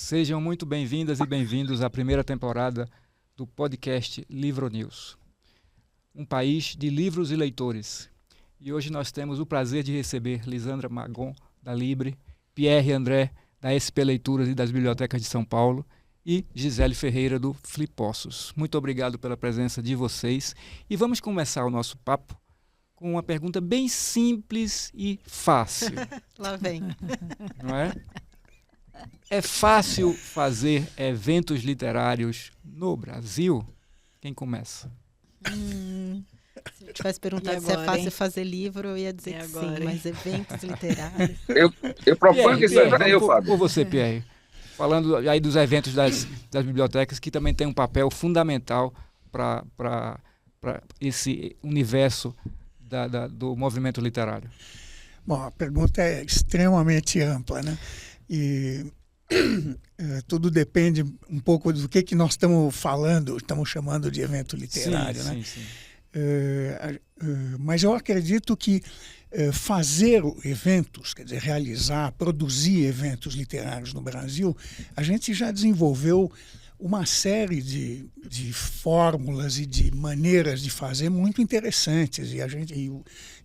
Sejam muito bem-vindas e bem-vindos à primeira temporada do podcast Livro News, um país de livros e leitores. E hoje nós temos o prazer de receber Lisandra Magon, da Libre, Pierre André, da SP Leituras e das Bibliotecas de São Paulo, e Gisele Ferreira, do Flipossos. Muito obrigado pela presença de vocês. E vamos começar o nosso papo com uma pergunta bem simples e fácil. Lá vem. Não é? É fácil fazer eventos literários no Brasil? Quem começa? Se eu tivesse perguntado se é fácil fazer livro, eu ia dizer que sim, mas eventos literários... Eu proponho que seja eu, Fábio. Por você, Pierre. Falando aí dos eventos das bibliotecas, que também tem um papel fundamental para esse universo do movimento literário. Bom, a pergunta é extremamente ampla, né? E tudo depende um pouco do que nós estamos falando, estamos chamando de evento literário, né? Sim. Mas eu acredito que fazer eventos, quer dizer, produzir eventos literários no Brasil, a gente já desenvolveu uma série de fórmulas e de maneiras de fazer muito interessantes, e a gente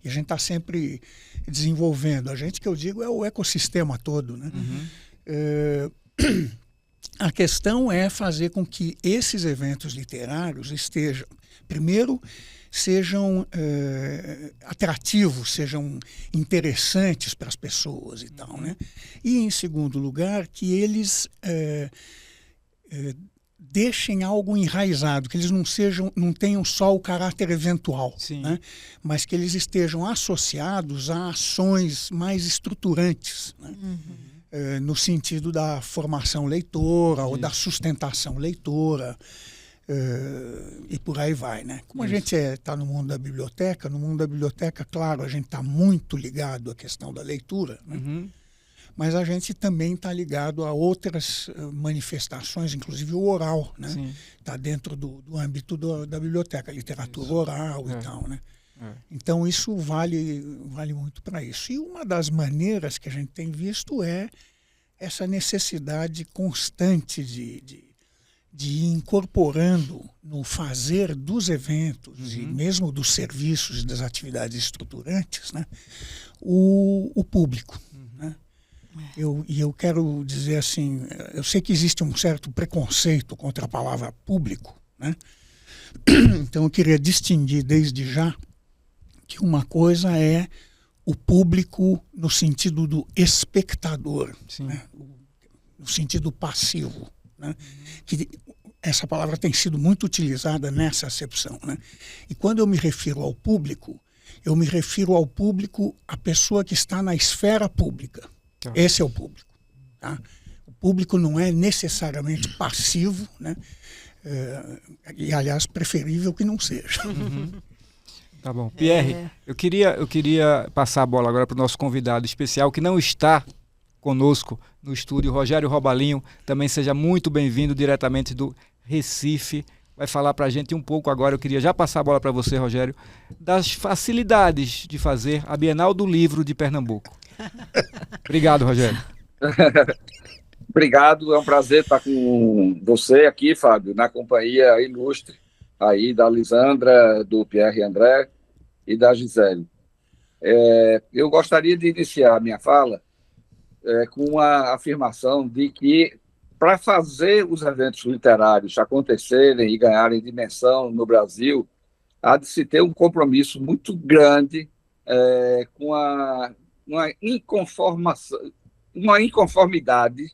está sempre desenvolvendo. A gente, que eu digo, é o ecossistema todo, né? A questão é fazer com que esses eventos literários sejam atrativos, sejam interessantes para as pessoas e tal, né? E, em segundo lugar, que eles deixem algo enraizado, que eles não tenham só o caráter eventual, né? Mas que eles estejam associados a ações mais estruturantes, né? No sentido da formação leitora ou da sustentação leitora, e por aí vai, né? Como a gente está no mundo da biblioteca, claro, a gente está muito ligado à questão da leitura, né? Mas a gente também está ligado a outras manifestações, inclusive o oral, né? Está dentro do âmbito da biblioteca, literatura oral e tal, né? Então isso vale muito para isso. E uma das maneiras que a gente tem visto é essa necessidade constante de ir incorporando no fazer dos eventos e mesmo dos serviços e das atividades estruturantes, né, o público. Né? Eu quero dizer assim, eu sei que existe um certo preconceito contra a palavra público, né? Então eu queria distinguir desde já que uma coisa é o público no sentido do espectador, né? No sentido passivo, né? Que essa palavra tem sido muito utilizada nessa acepção, né? E quando eu me refiro ao público, eu me refiro ao público, a pessoa que está na esfera pública. Esse é o público. Tá? O público não é necessariamente passivo, né? E, aliás, preferível que não seja. Tá bom. Pierre, eu queria passar a bola agora para o nosso convidado especial, que não está conosco no estúdio, Rogério Robalinho. Também seja muito bem-vindo diretamente do Recife. Vai falar para a gente um pouco agora, eu queria já passar a bola para você, Rogério, das facilidades de fazer a Bienal do Livro de Pernambuco. Obrigado, Rogério. Obrigado, é um prazer estar com você aqui, Fábio, na companhia ilustre aí da Lisandra, do Pierre André e da Gisele. Eu gostaria de iniciar a minha fala com a afirmação de que, para fazer os eventos literários acontecerem e ganharem dimensão no Brasil, há de se ter um compromisso muito grande com uma inconformidade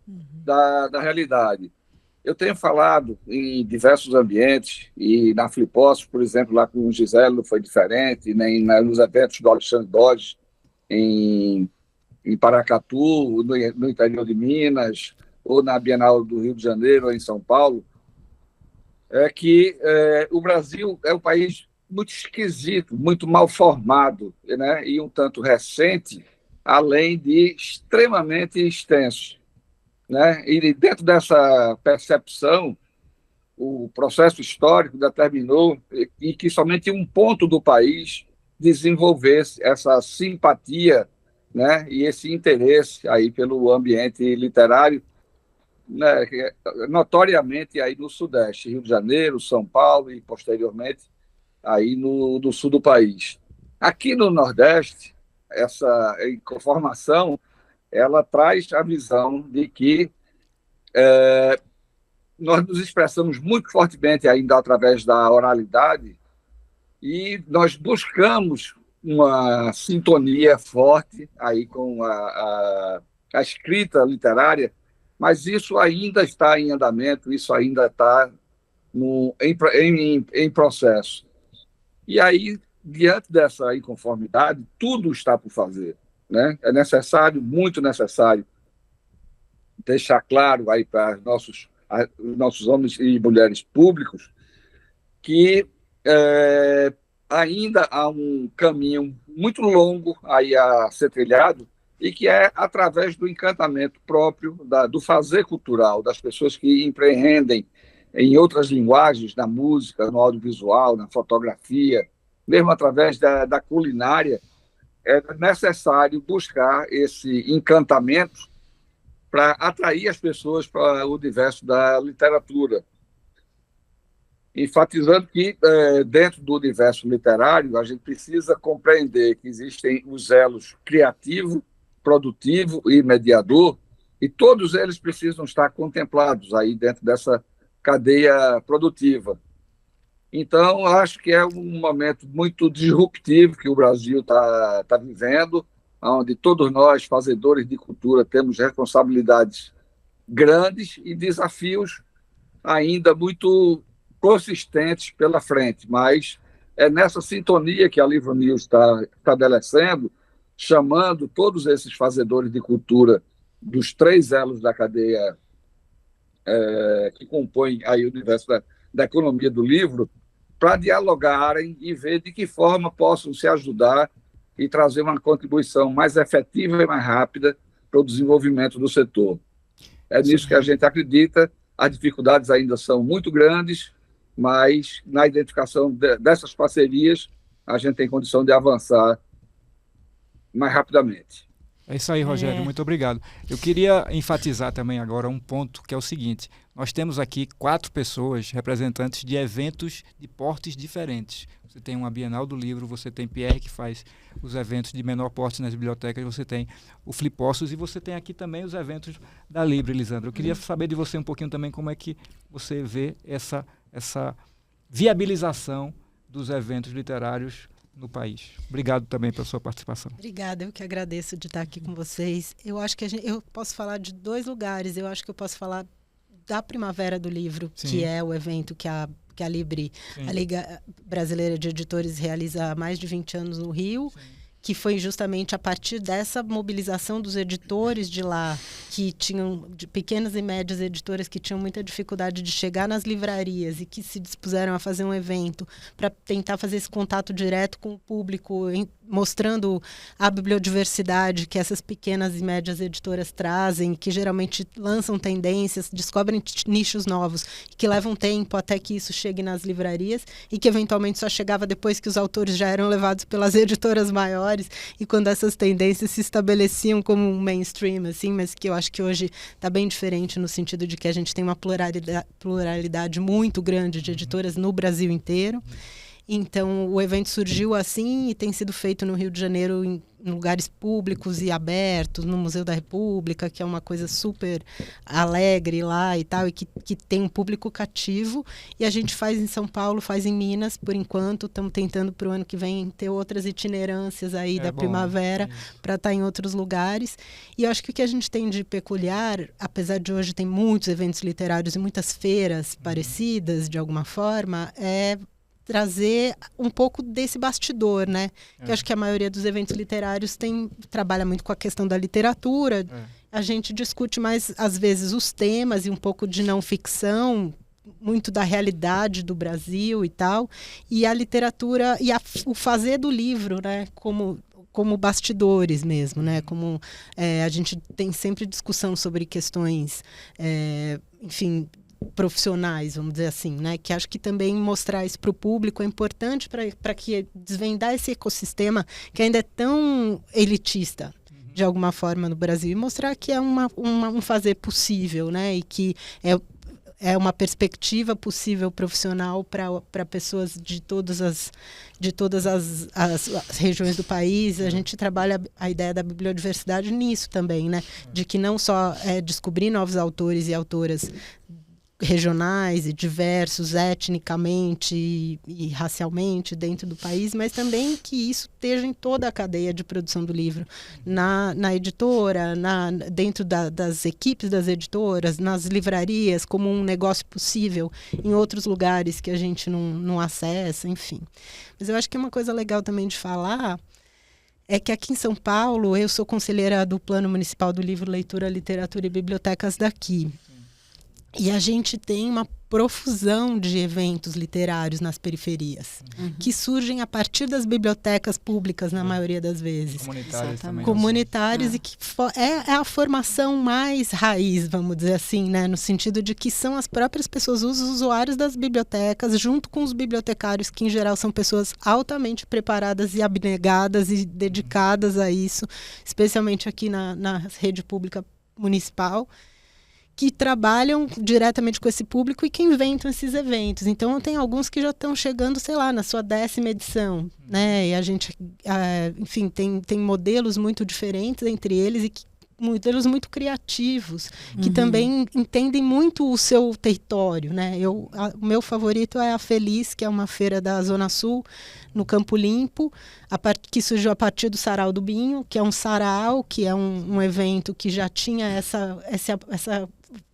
da realidade. Eu tenho falado em diversos ambientes, e na Flipossos, por exemplo, lá com o Gisele não foi diferente, nem nos eventos do Alexandre Dodge, em Paracatu, no interior de Minas, ou na Bienal do Rio de Janeiro, ou em São Paulo, é que o Brasil é um país muito esquisito, muito mal formado, né, e um tanto recente, além de extremamente extenso. Né? E dentro dessa percepção, o processo histórico determinou e que somente um ponto do país desenvolvesse essa simpatia, né, e esse interesse aí pelo ambiente literário, né, notoriamente aí no Sudeste, Rio de Janeiro, São Paulo e posteriormente aí no sul do país. Aqui no Nordeste, essa informação ela traz a visão de que nós nos expressamos muito fortemente ainda através da oralidade e nós buscamos uma sintonia forte aí com a escrita literária, mas isso ainda está em andamento, isso ainda está em processo. E aí, diante dessa inconformidade, tudo está por fazer, né? É necessário, muito necessário, deixar claro aí para os nossos homens e mulheres públicos que ainda há um caminho muito longo aí a ser trilhado e que é através do encantamento próprio do fazer cultural, das pessoas que empreendem em outras linguagens, na música, no audiovisual, na fotografia, mesmo através da culinária. É necessário buscar esse encantamento para atrair as pessoas para o universo da literatura. Enfatizando que, dentro do universo literário, a gente precisa compreender que existem os elos criativo, produtivo e mediador, e todos eles precisam estar contemplados aí dentro dessa cadeia produtiva. Então, acho que é um momento muito disruptivo que o Brasil está vivendo, onde todos nós, fazedores de cultura, temos responsabilidades grandes e desafios ainda muito consistentes pela frente, mas é nessa sintonia que a Livro News está estabelecendo, chamando todos esses fazedores de cultura dos 3 elos da cadeia que compõem aí o universo da economia do livro, para dialogarem e ver de que forma possam se ajudar e trazer uma contribuição mais efetiva e mais rápida para o desenvolvimento do setor. É nisso que a gente acredita. As dificuldades ainda são muito grandes, mas na identificação dessas parcerias a gente tem condição de avançar mais rapidamente. É isso aí, Rogério, muito obrigado. Eu queria enfatizar também agora um ponto que é o seguinte: nós temos aqui 4 pessoas representantes de eventos de portes diferentes. Você tem uma Bienal do Livro, você tem Pierre, que faz os eventos de menor porte nas bibliotecas, você tem o Flipossos e você tem aqui também os eventos da Libre, Lisandra. Eu queria saber de você um pouquinho também como é que você vê essa viabilização dos eventos literários no país. Obrigado também pela sua participação. Obrigada, eu que agradeço de estar aqui com vocês. Eu acho que eu posso falar de 2 lugares. Eu acho que eu posso falar da Primavera do Livro, sim, que é o evento que a Libre, sim, a Liga Brasileira de Editores, realiza há mais de 20 anos no Rio, sim, que foi justamente a partir dessa mobilização dos editores de lá, que tinham, de pequenas e médias editoras que tinham muita dificuldade de chegar nas livrarias e que se dispuseram a fazer um evento para tentar fazer esse contato direto com o público, mostrando a bibliodiversidade que essas pequenas e médias editoras trazem, que geralmente lançam tendências, descobrem nichos novos, que levam tempo até que isso chegue nas livrarias e que eventualmente só chegava depois que os autores já eram levados pelas editoras maiores e quando essas tendências se estabeleciam como um mainstream, assim, mas que eu acho que hoje está bem diferente no sentido de que a gente tem uma pluralidade muito grande de editoras no Brasil inteiro. Então, o evento surgiu assim e tem sido feito no Rio de Janeiro em lugares públicos e abertos, no Museu da República, que é uma coisa super alegre lá e tal, e que tem um público cativo. E a gente faz em São Paulo, faz em Minas, por enquanto. Estamos tentando para o ano que vem ter outras itinerâncias aí da primavera para estar em outros lugares. E eu acho que o que a gente tem de peculiar, apesar de hoje tem muitos eventos literários e muitas feiras parecidas, de alguma forma, é trazer um pouco desse bastidor, né? Que acho que a maioria dos eventos literários trabalha muito com a questão da literatura. A gente discute mais, às vezes, os temas e um pouco de não ficção, muito da realidade do Brasil e tal. E a literatura e o fazer do livro, né? Como bastidores mesmo, né? Como a gente tem sempre discussão sobre questões, enfim, profissionais, vamos dizer assim, né? Que acho que também mostrar isso para o público é importante para que desvendar esse ecossistema que ainda é tão elitista de alguma forma no Brasil e mostrar que é um fazer possível, né? E que é uma perspectiva possível profissional para pessoas de todas as regiões do país. A gente trabalha a ideia da bibliodiversidade nisso também, né? De que não só é descobrir novos autores e autoras regionais e diversos etnicamente e racialmente dentro do país, mas também que isso esteja em toda a cadeia de produção do livro, na editora, dentro das equipes das editoras, nas livrarias, como um negócio possível em outros lugares que a gente não acessa, enfim. Mas eu acho que uma coisa legal também de falar é que aqui em São Paulo eu sou conselheira do Plano Municipal do Livro, Leitura, Literatura e Bibliotecas daqui. E a gente tem uma profusão de eventos literários nas periferias, que surgem a partir das bibliotecas públicas, na maioria das vezes. Comunitárias e que é a formação mais raiz, vamos dizer assim, né? No sentido de que são as próprias pessoas, os usuários das bibliotecas, junto com os bibliotecários, que em geral são pessoas altamente preparadas e abnegadas e dedicadas a isso, especialmente aqui na rede pública municipal, que trabalham diretamente com esse público e que inventam esses eventos. Então, tem alguns que já estão chegando, sei lá, na sua 10ª edição, né? E a gente, enfim, tem modelos muito diferentes entre eles e modelos muito criativos, que também entendem muito o seu território, né? O meu favorito é a Feliz, que é uma feira da Zona Sul, no Campo Limpo, que surgiu a partir do Sarau do Binho, que é um sarau, que é um evento que já tinha essa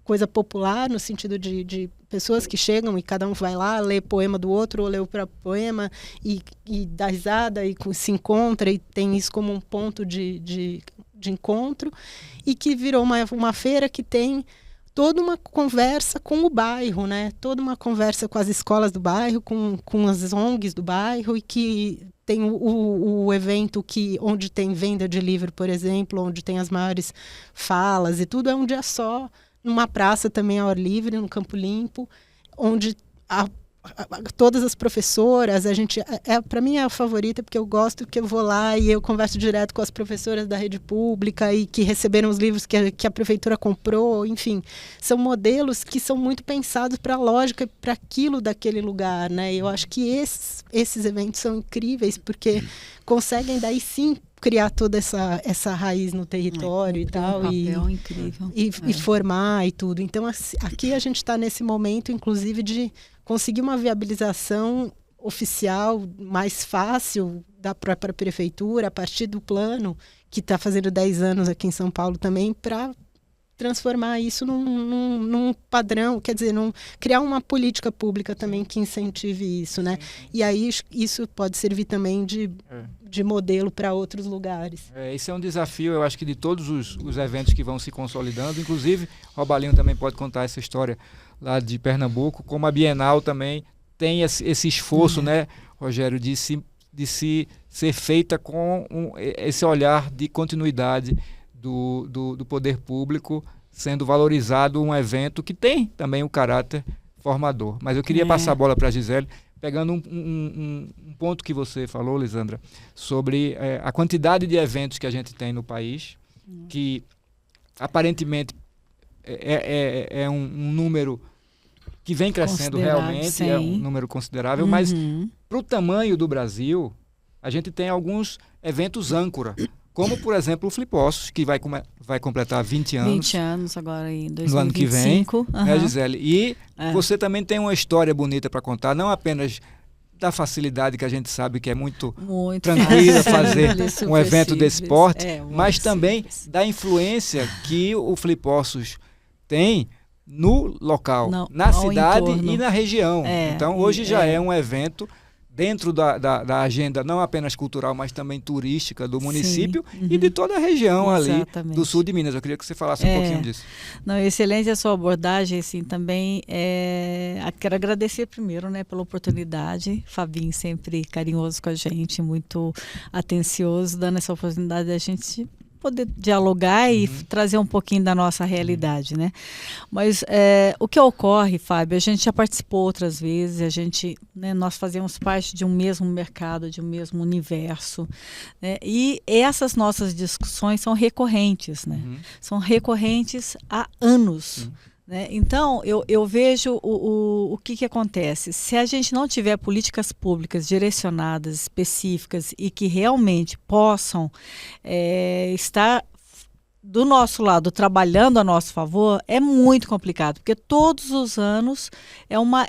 coisa popular, no sentido de pessoas que chegam e cada um vai lá, lê poema do outro, ou lê o próprio poema, e dá risada, e se encontra, e tem isso como um ponto de encontro, e que virou uma feira que tem toda uma conversa com o bairro, né? Toda uma conversa com as escolas do bairro, com as ONGs do bairro, e que tem o evento onde tem venda de livro, por exemplo, onde tem as maiores falas e tudo, é um dia só, numa praça também ao ar livre, no Campo Limpo, onde todas as professoras, para mim é a favorita, porque eu gosto, que eu vou lá e eu converso direto com as professoras da rede pública e que receberam os livros que a prefeitura comprou, enfim, são modelos que são muito pensados para a lógica, para aquilo daquele lugar, né? Eu acho que esses eventos são incríveis, porque conseguem daí sim criar toda essa raiz no território e tal, incrível. E formar e tudo. Então, aqui a gente está nesse momento, inclusive, de conseguir uma viabilização oficial mais fácil da própria prefeitura, a partir do plano, que está fazendo 10 anos aqui em São Paulo também, para transformar isso num padrão, quer dizer, criar uma política pública também que incentive isso, né? E aí isso pode servir também de modelo para outros lugares. Esse é um desafio, eu acho que de todos os eventos que vão se consolidando, inclusive Robalinho também pode contar essa história lá de Pernambuco, como a Bienal também tem esse esforço, né, Rogério, de ser feita com esse olhar de continuidade do poder público, sendo valorizado um evento que tem também um caráter formador. Mas eu queria passar a bola para a Gisele, pegando um ponto que você falou, Lisandra, sobre a quantidade de eventos que a gente tem no país, que aparentemente é um número que vem crescendo realmente, sim. É um número considerável, mas para o tamanho do Brasil, a gente tem alguns eventos âncora, como, por exemplo, o Flipossos, que vai completar 20 anos. 20 anos agora em 2025. No ano que vem, né, Gisele? E você também tem uma história bonita para contar, não apenas da facilidade que a gente sabe que é muito tranquila fazer um evento desse porte, mas também da influência que o Flipossos tem no local, na cidade e na região. Então, hoje já é um evento dentro da agenda não apenas cultural, mas também turística do município e de toda a região ali do sul de Minas. Eu queria que você falasse um pouquinho disso. Não, excelente a sua abordagem, assim, também. Quero agradecer primeiro, né, pela oportunidade. Fabinho sempre carinhoso com a gente, muito atencioso, dando essa oportunidade da gente poder dialogar e trazer um pouquinho da nossa realidade, né? Mas o que ocorre, Fábio, a gente já participou outras vezes, a gente, né, nós fazemos parte de um mesmo mercado, de um mesmo universo, né? E essas nossas discussões são recorrentes, né? São recorrentes há anos. Né? Então, eu vejo o que acontece. Se a gente não tiver políticas públicas direcionadas, específicas e que realmente possam estar do nosso lado, trabalhando a nosso favor, é muito complicado, porque todos os anos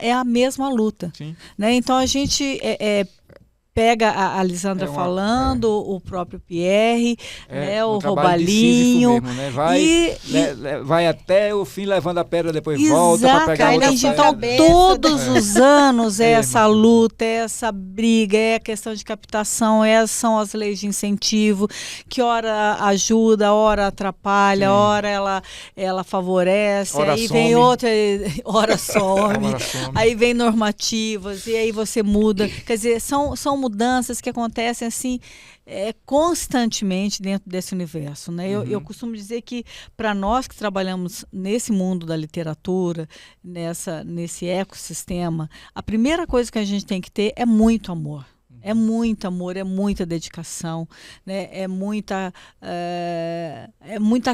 é a mesma luta. Né? Então, a gente... pega a Lisandra falando, o próprio Pierre, né, o Robalinho. Mesmo, né? Vai até o fim levando a pedra, depois volta para pegar outra pedra. Então, todos os anos essa luta, essa briga, a questão de captação, são as leis de incentivo, que ora ajuda, ora atrapalha, ora ela favorece, ora aí some. vem outra, ora some, aí vem normativas, e aí você muda. Quer dizer, são mudanças que acontecem assim constantemente dentro desse universo, né? Eu costumo dizer que para nós que trabalhamos nesse mundo da literatura, nesse ecossistema, a primeira coisa que a gente tem que ter é muito amor. É muito amor, é muita dedicação, né? É muita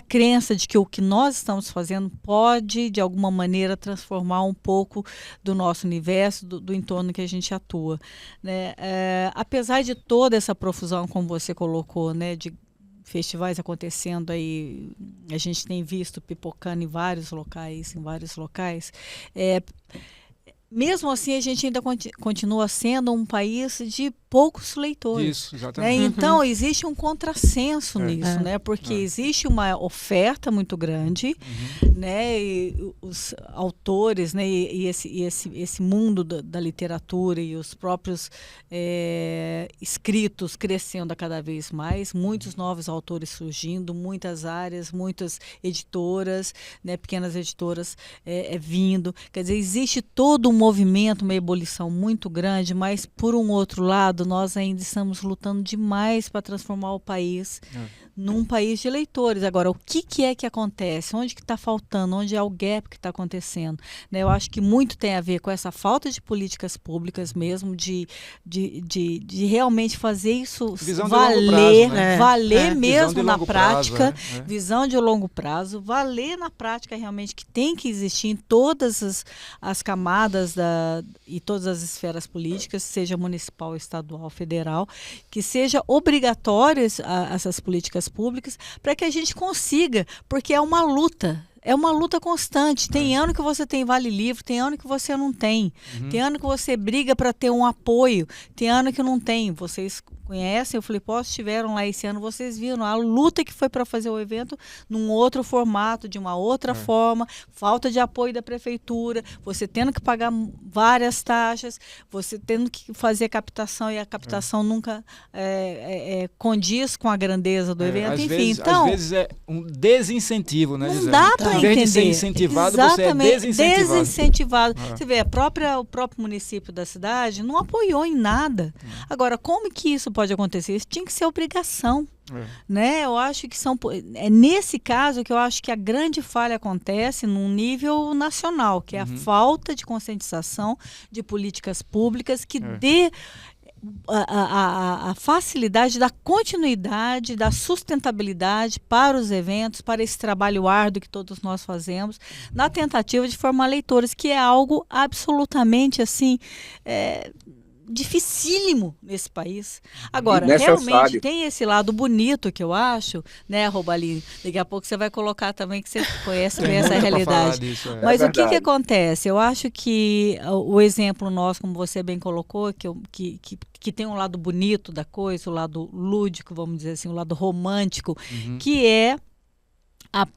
crença de que o que nós estamos fazendo pode, de alguma maneira, transformar um pouco do nosso universo, do entorno que a gente atua. Né? Apesar de toda essa profusão, como você colocou, né, de festivais acontecendo aí, a gente tem visto pipocando em vários locais, mesmo assim, a gente ainda continua sendo um país de poucos leitores. Isso, exatamente. Né? Então, existe um contrassenso nisso, né? Porque existe uma oferta muito grande, né? E os autores, né? E esse mundo da literatura e os próprios escritos crescendo a cada vez mais, muitos novos autores surgindo, muitas áreas, muitas editoras, né? Pequenas editoras vindo. Quer dizer, existe todo um movimento, uma ebulição muito grande, mas, por um outro lado, nós ainda estamos lutando demais para transformar o país num país de leitores. Agora, o que é que acontece? Onde que está faltando? Onde é o gap que está acontecendo? Né? Eu acho que muito tem a ver com essa falta de políticas públicas mesmo, de realmente fazer isso valer mesmo na prática, visão de longo prazo, valer na prática realmente, que tem que existir em todas as camadas e todas as esferas políticas, seja municipal, estadual, federal, que seja obrigatórias essas políticas públicas para que a gente consiga, porque é uma luta. É uma luta constante. Tem ano que você tem Vale Livre, tem ano que você não tem. Tem ano que você briga para ter um apoio, tem ano que não tem. Vocês conhecem, o Flipos estiveram lá esse ano, vocês viram a luta que foi para fazer o evento num outro formato, de uma outra forma, falta de apoio da prefeitura, você tendo que pagar várias taxas, você tendo que fazer captação e a captação nunca condiz com a grandeza do evento, enfim. Então, às vezes é um desincentivo, né, Gisele? Não dá para entender. Em vez de ser incentivado, você é desincentivado. Você vê, o próprio município da cidade não apoiou em nada. Agora, como que isso pode acontecer? Isso tinha que ser obrigação. Né? Eu acho que é nesse caso que eu acho que a grande falha acontece num nível nacional, que é a falta de conscientização de políticas públicas que dê a facilidade da continuidade, da sustentabilidade para os eventos, para esse trabalho árduo que todos nós fazemos, na tentativa de formar leitores, que é algo absolutamente assim dificílimo nesse país. Agora, realmente tem esse lado bonito que eu acho, né, Robalinho? Daqui a pouco você vai colocar também, que você conhece bem essa realidade. Disso, Mas o que acontece? Eu acho que o exemplo nosso, como você bem colocou, que tem um lado bonito da coisa, o lado lúdico, vamos dizer assim, o lado romântico, que é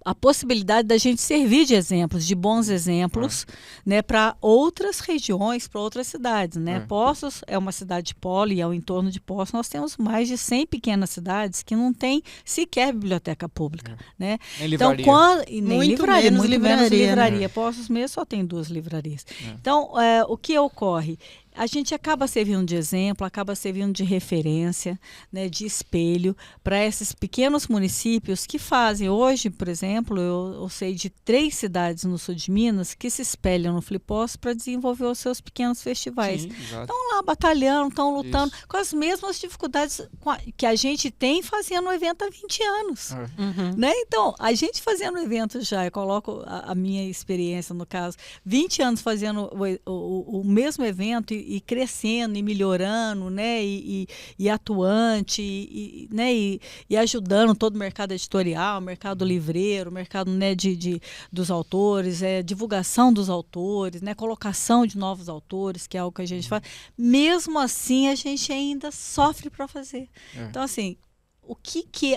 a possibilidade da gente servir de exemplos, de bons exemplos, né, para outras regiões, para outras cidades, né? Poços é uma cidade polo e ao entorno de Poços nós temos mais de 100 pequenas cidades que não tem sequer biblioteca pública, né? Nem livraria. Então, muito menos livraria. Poços mesmo só tem 2 livrarias. Então, o que ocorre? a gente acaba servindo de exemplo, acaba servindo de referência, né, de espelho para esses pequenos municípios que fazem. Hoje, por exemplo, eu sei de 3 cidades no sul de Minas que se espelham no Flipos para desenvolver os seus pequenos festivais. Estão lá batalhando, estão lutando com as mesmas dificuldades que a gente tem fazendo o evento há 20 anos. Né? Então, a gente fazendo o evento já, eu coloco a minha experiência no caso, 20 anos fazendo o mesmo evento e crescendo e melhorando, né? E atuante, né? E ajudando todo o mercado editorial, mercado livreiro, mercado, né, dos autores, divulgação dos autores, né? Colocação de novos autores, que é algo que a gente faz. Mesmo assim, a gente ainda sofre para fazer. Então, assim,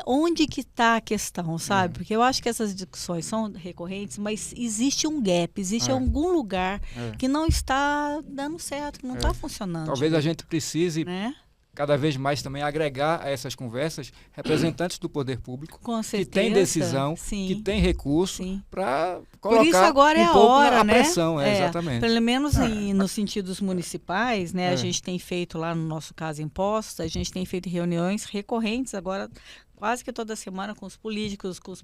onde que está a questão, sabe? Porque eu acho que essas discussões são recorrentes, mas existe um gap, existe algum lugar que não está dando certo, que não está funcionando. Talvez a gente precise, né, cada vez mais também agregar a essas conversas representantes do poder público, com certeza, que tem decisão, que tem recurso para colocar por isso agora um pouco hora, a né? pressão. Exatamente. Pelo menos nos sentidos municipais, né? A gente tem feito lá, no nosso caso, impostos, a gente tem feito reuniões recorrentes agora, quase que toda semana, com os políticos, com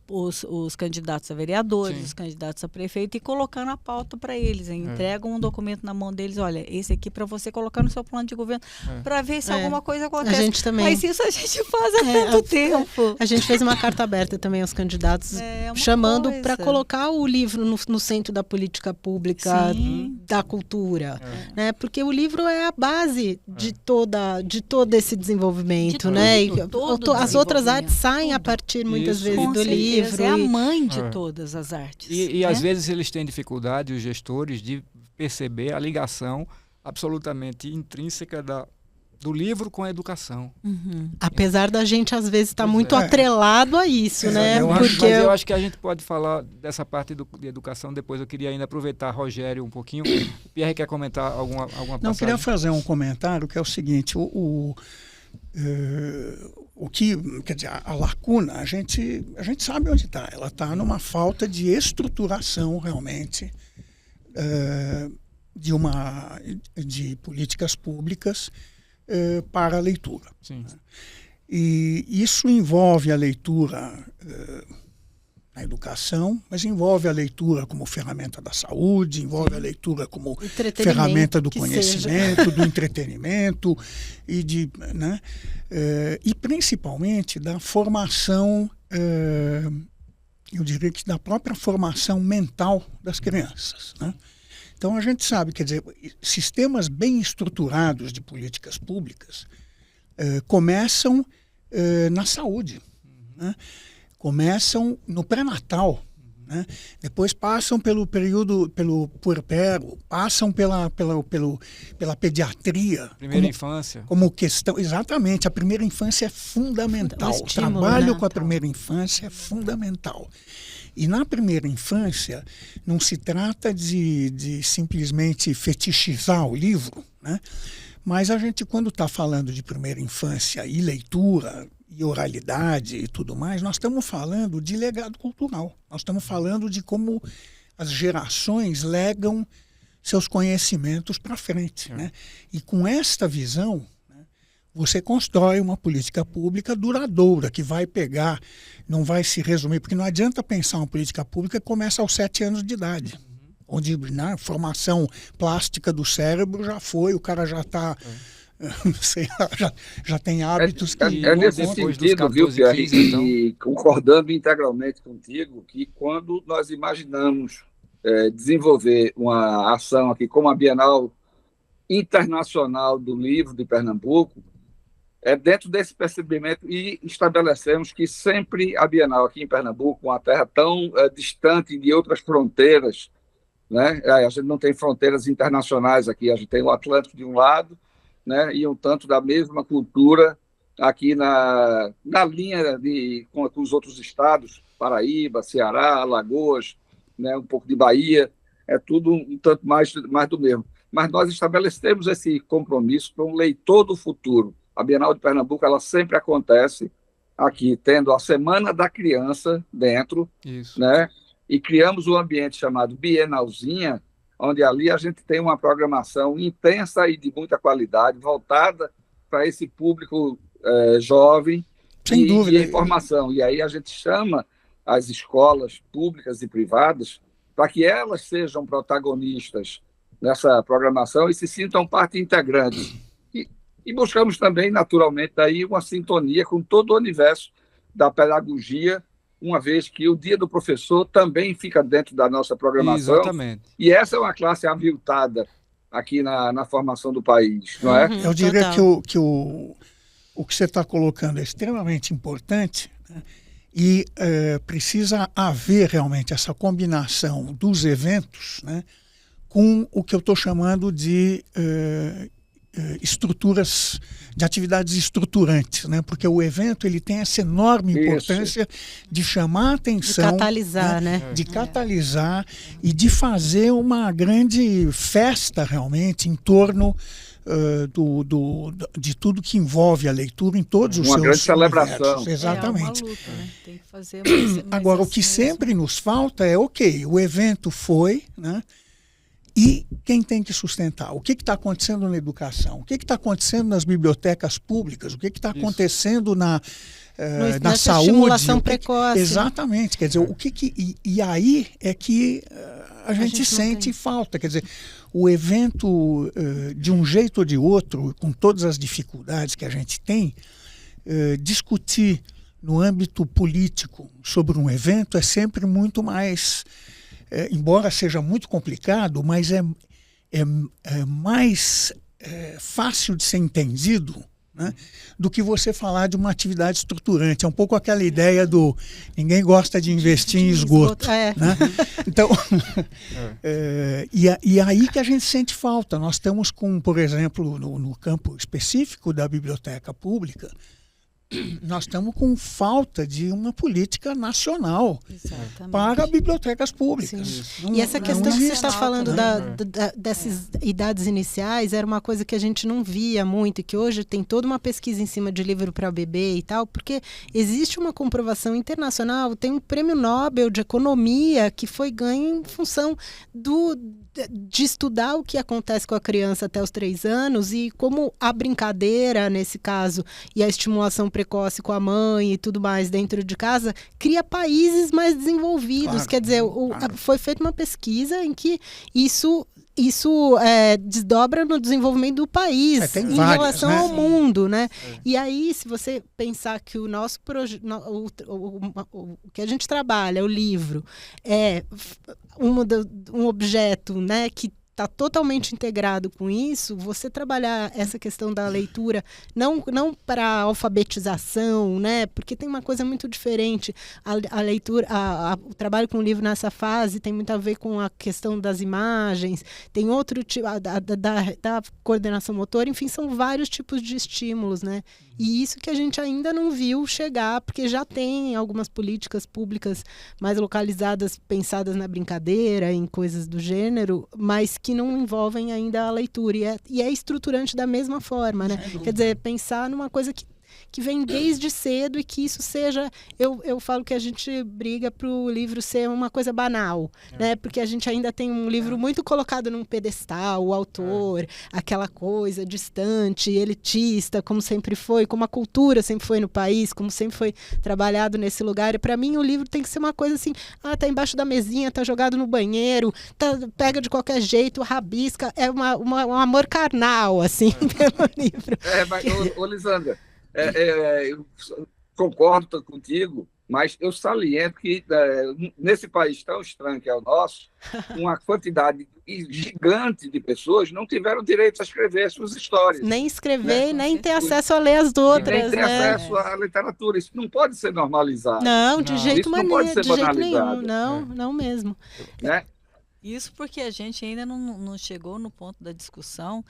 os candidatos a vereadores, os candidatos a prefeito, e colocando a pauta para eles. Entregam um documento na mão deles, olha, esse aqui para você colocar no seu plano de governo, para ver se alguma coisa acontece. A gente também. Mas isso a gente faz há tanto tempo. A gente fez uma carta aberta também aos candidatos, chamando para colocar o livro no centro da política pública, da cultura. Né? Porque o livro é a base de todo esse desenvolvimento. Né? As outras artes saem a partir, muitas vezes, do livro. É a mãe de todas as artes. E às vezes eles têm dificuldade, os gestores, de perceber a ligação absolutamente intrínseca do livro com a educação. Apesar da gente, às vezes, estar muito atrelado a isso, né? Mas eu acho que a gente pode falar dessa parte de educação depois. Eu queria ainda aproveitar, Rogério, um pouquinho. O Pierre quer comentar alguma passagem? Não, eu queria fazer um comentário, que é o seguinte, o que, quer dizer, a lacuna, a gente sabe onde está. Ela está numa falta de estruturação, realmente, de políticas públicas para a leitura. Sim. E isso envolve a leitura na educação, mas envolve a leitura como ferramenta da saúde, envolve a leitura como ferramenta do conhecimento, do entretenimento e né, e principalmente da formação, eu diria que da própria formação mental das crianças, né? Então a gente sabe, quer dizer, sistemas bem estruturados de políticas públicas começam na saúde, né? Começam no pré-natal, né? Depois passam pelo puerpério, passam pela pediatria. Primeira infância. Como questão, exatamente, a primeira infância é fundamental. O trabalho com a primeira infância é fundamental. E na primeira infância não se trata de simplesmente fetichizar o livro, né? Mas a gente, quando está falando de primeira infância e leitura e oralidade e tudo mais, nós estamos falando de legado cultural. Nós estamos falando de como as gerações legam seus conhecimentos para frente, né? E com esta visão, né, você constrói uma política pública duradoura, que vai pegar, não vai se resumir, porque não adianta pensar uma política pública que começa aos 7 anos de idade, onde na formação plástica do cérebro já foi, o cara já está... sei lá, já tem hábitos que... É nesse sentido, viu, Pierre, e concordando integralmente contigo, que quando nós imaginamos desenvolver uma ação aqui como a Bienal Internacional do Livro de Pernambuco, dentro desse percebimento, e estabelecemos que sempre a Bienal aqui em Pernambuco, uma terra tão distante de outras fronteiras, né? A gente não tem fronteiras internacionais aqui, a gente tem o Atlântico de um lado, né, e um tanto da mesma cultura aqui na linha com os outros estados, Paraíba, Ceará, Alagoas, né, um pouco de Bahia, é tudo um tanto mais do mesmo. Mas nós estabelecemos esse compromisso para um leitor do futuro. A Bienal de Pernambuco, ela sempre acontece aqui, tendo a Semana da Criança dentro, né, e criamos um ambiente chamado Bienalzinha, onde ali a gente tem uma programação intensa e de muita qualidade, voltada para esse público jovem Sem dúvida. E informação. E aí a gente chama as escolas públicas e privadas para que elas sejam protagonistas nessa programação e se sintam parte integrante. E buscamos também, naturalmente, daí uma sintonia com todo o universo da pedagogia, uma vez que o Dia do Professor também fica dentro da nossa programação. Exatamente. E essa é uma classe aviltada aqui na formação do país, não é? Eu diria que o que você está colocando é extremamente importante, né? E precisa haver realmente essa combinação dos eventos, né, com o que eu estou chamando de estruturas, de atividades estruturantes, né? Porque o evento ele tem essa enorme importância de chamar a atenção, de catalisar, né? De catalisar e de fazer uma grande festa realmente em torno de tudo que envolve a leitura em todos os seus grande celebração. Universos. Exatamente. É uma luta, né? Tem que fazer Agora, o que sempre nos falta é, o evento foi, né? E quem tem que sustentar? O que está acontecendo na educação? O que está acontecendo nas bibliotecas públicas? O que está acontecendo na saúde? Estimulação precoce. Exatamente. Quer dizer, e aí é que a gente sente falta. Quer dizer, o evento, de um jeito ou de outro, com todas as dificuldades que a gente tem, discutir no âmbito político sobre um evento é sempre muito mais... embora seja muito complicado, mas é mais fácil de ser entendido, né, do que você falar de uma atividade estruturante. É um pouco aquela ideia do ninguém gosta de investir em esgoto. Né? Então, e aí que a gente sente falta. Nós estamos com, por exemplo, no campo específico da biblioteca pública, nós estamos com falta de uma política nacional para bibliotecas públicas. E essa questão que você está falando dessas idades iniciais era uma coisa que a gente não via muito e que hoje tem toda uma pesquisa em cima de livro para bebê e tal, porque existe uma comprovação internacional, tem um prêmio Nobel de Economia que foi ganho em função de estudar o que acontece com a criança até os 3 anos e como a brincadeira, nesse caso, e a estimulação precoce com a mãe e tudo mais dentro de casa, cria países mais desenvolvidos. Claro, quer dizer, foi feita uma pesquisa em que isso desdobra no desenvolvimento do país em relação ao mundo, né? E aí, se você pensar que o nosso o que a gente trabalha, o livro, é um objeto, né, que está totalmente integrado com isso, você trabalhar essa questão da leitura não para alfabetização, né? Porque tem uma coisa muito diferente. A leitura, o trabalho com o livro nessa fase tem muito a ver com a questão das imagens, tem outro tipo da coordenação motora, enfim, são vários tipos de estímulos, né? E isso que a gente ainda não viu chegar, porque já tem algumas políticas públicas mais localizadas, pensadas na brincadeira, em coisas do gênero, mas que não envolvem ainda a leitura. E é estruturante da mesma forma, né? Quer dizer, pensar numa coisa que vem desde cedo e que isso seja... Eu falo que a gente briga para o livro ser uma coisa banal, né? Porque a gente ainda tem um livro muito colocado num pedestal, o autor, aquela coisa distante, elitista, como sempre foi, como a cultura sempre foi no país, como sempre foi trabalhado nesse lugar. E para mim o livro tem que ser uma coisa assim, tá embaixo da mesinha, tá jogado no banheiro, pega de qualquer jeito, rabisca, é um amor carnal, assim, pelo livro. Mas, Lisandra, eu concordo contigo, mas eu saliento que nesse país tão estranho que é o nosso, uma quantidade gigante de pessoas não tiveram direito a escrever suas histórias. Nem escrever, nem ter acesso a ler as outras. Nem ter acesso à literatura. Isso não pode ser normalizado. Não, de jeito nenhum. Não, não mesmo. Né? Isso porque a gente ainda não chegou no ponto da discussão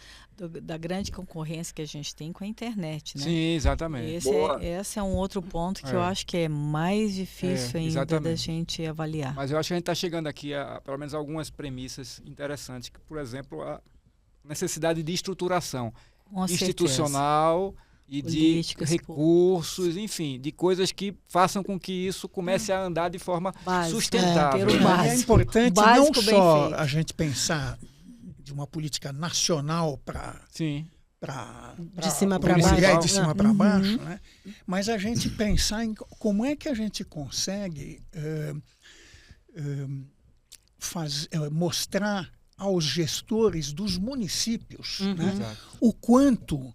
da grande concorrência que a gente tem com a internet, né? Sim, exatamente. Esse é um outro ponto que eu acho que é mais difícil ainda da gente avaliar. Mas eu acho que a gente está chegando aqui a pelo menos algumas premissas interessantes, que, por exemplo, a necessidade de estruturação institucional e de recursos, enfim, de coisas que façam com que isso comece a andar de forma sustentável. É importante não só a gente pensar de uma política nacional para de cima para baixo, de cima para baixo, né? Mas a gente pensar em como é que a gente consegue mostrar aos gestores dos municípios, né, o quanto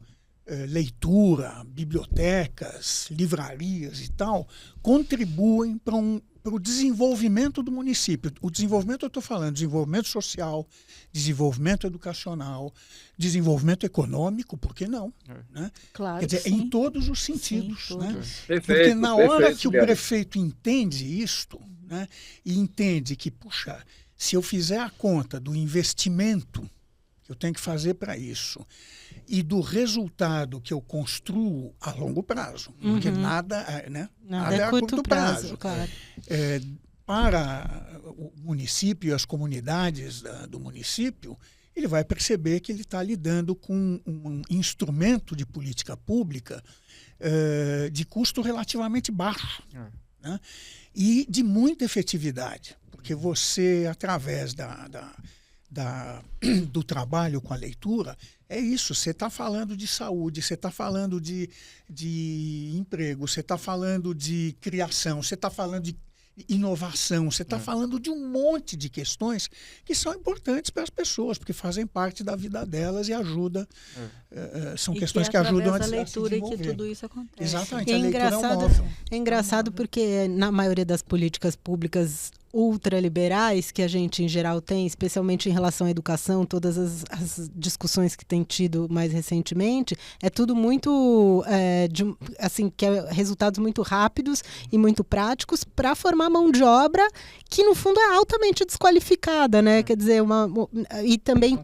leitura, bibliotecas, livrarias e tal contribuem para o desenvolvimento do município. O desenvolvimento, eu estou falando, desenvolvimento social, desenvolvimento educacional, desenvolvimento econômico, por que não? Né? Claro, quer dizer, sim. em todos os sentidos. Sim, né? Perfeito, porque na hora que o Guilherme. prefeito entende isto, né, e entende que, puxa, se eu fizer a conta do investimento que eu tenho que fazer para isso e do resultado que eu construo a longo prazo, porque nada é a curto prazo. Claro. Para o município e as comunidades do município, ele vai perceber que ele está lidando com um instrumento de política pública de custo relativamente baixo, né? E de muita efetividade, porque você, através do trabalho com a leitura, é isso, você está falando de saúde, você está falando de emprego, você está falando de criação, você está falando de inovação, você está falando de um monte de questões que são importantes para as pessoas, porque fazem parte da vida delas e ajudam, são questões que ajudam a se leitura desenvolver. E que tudo isso acontece. Exatamente, E a leitura é um móvel. é engraçado porque na maioria das políticas públicas ultraliberais que a gente em geral tem, especialmente em relação à educação, todas as discussões que tem tido mais recentemente, é tudo muito assim, que é resultados muito rápidos e muito práticos para formar mão de obra que no fundo é altamente desqualificada, né? Quer dizer, e também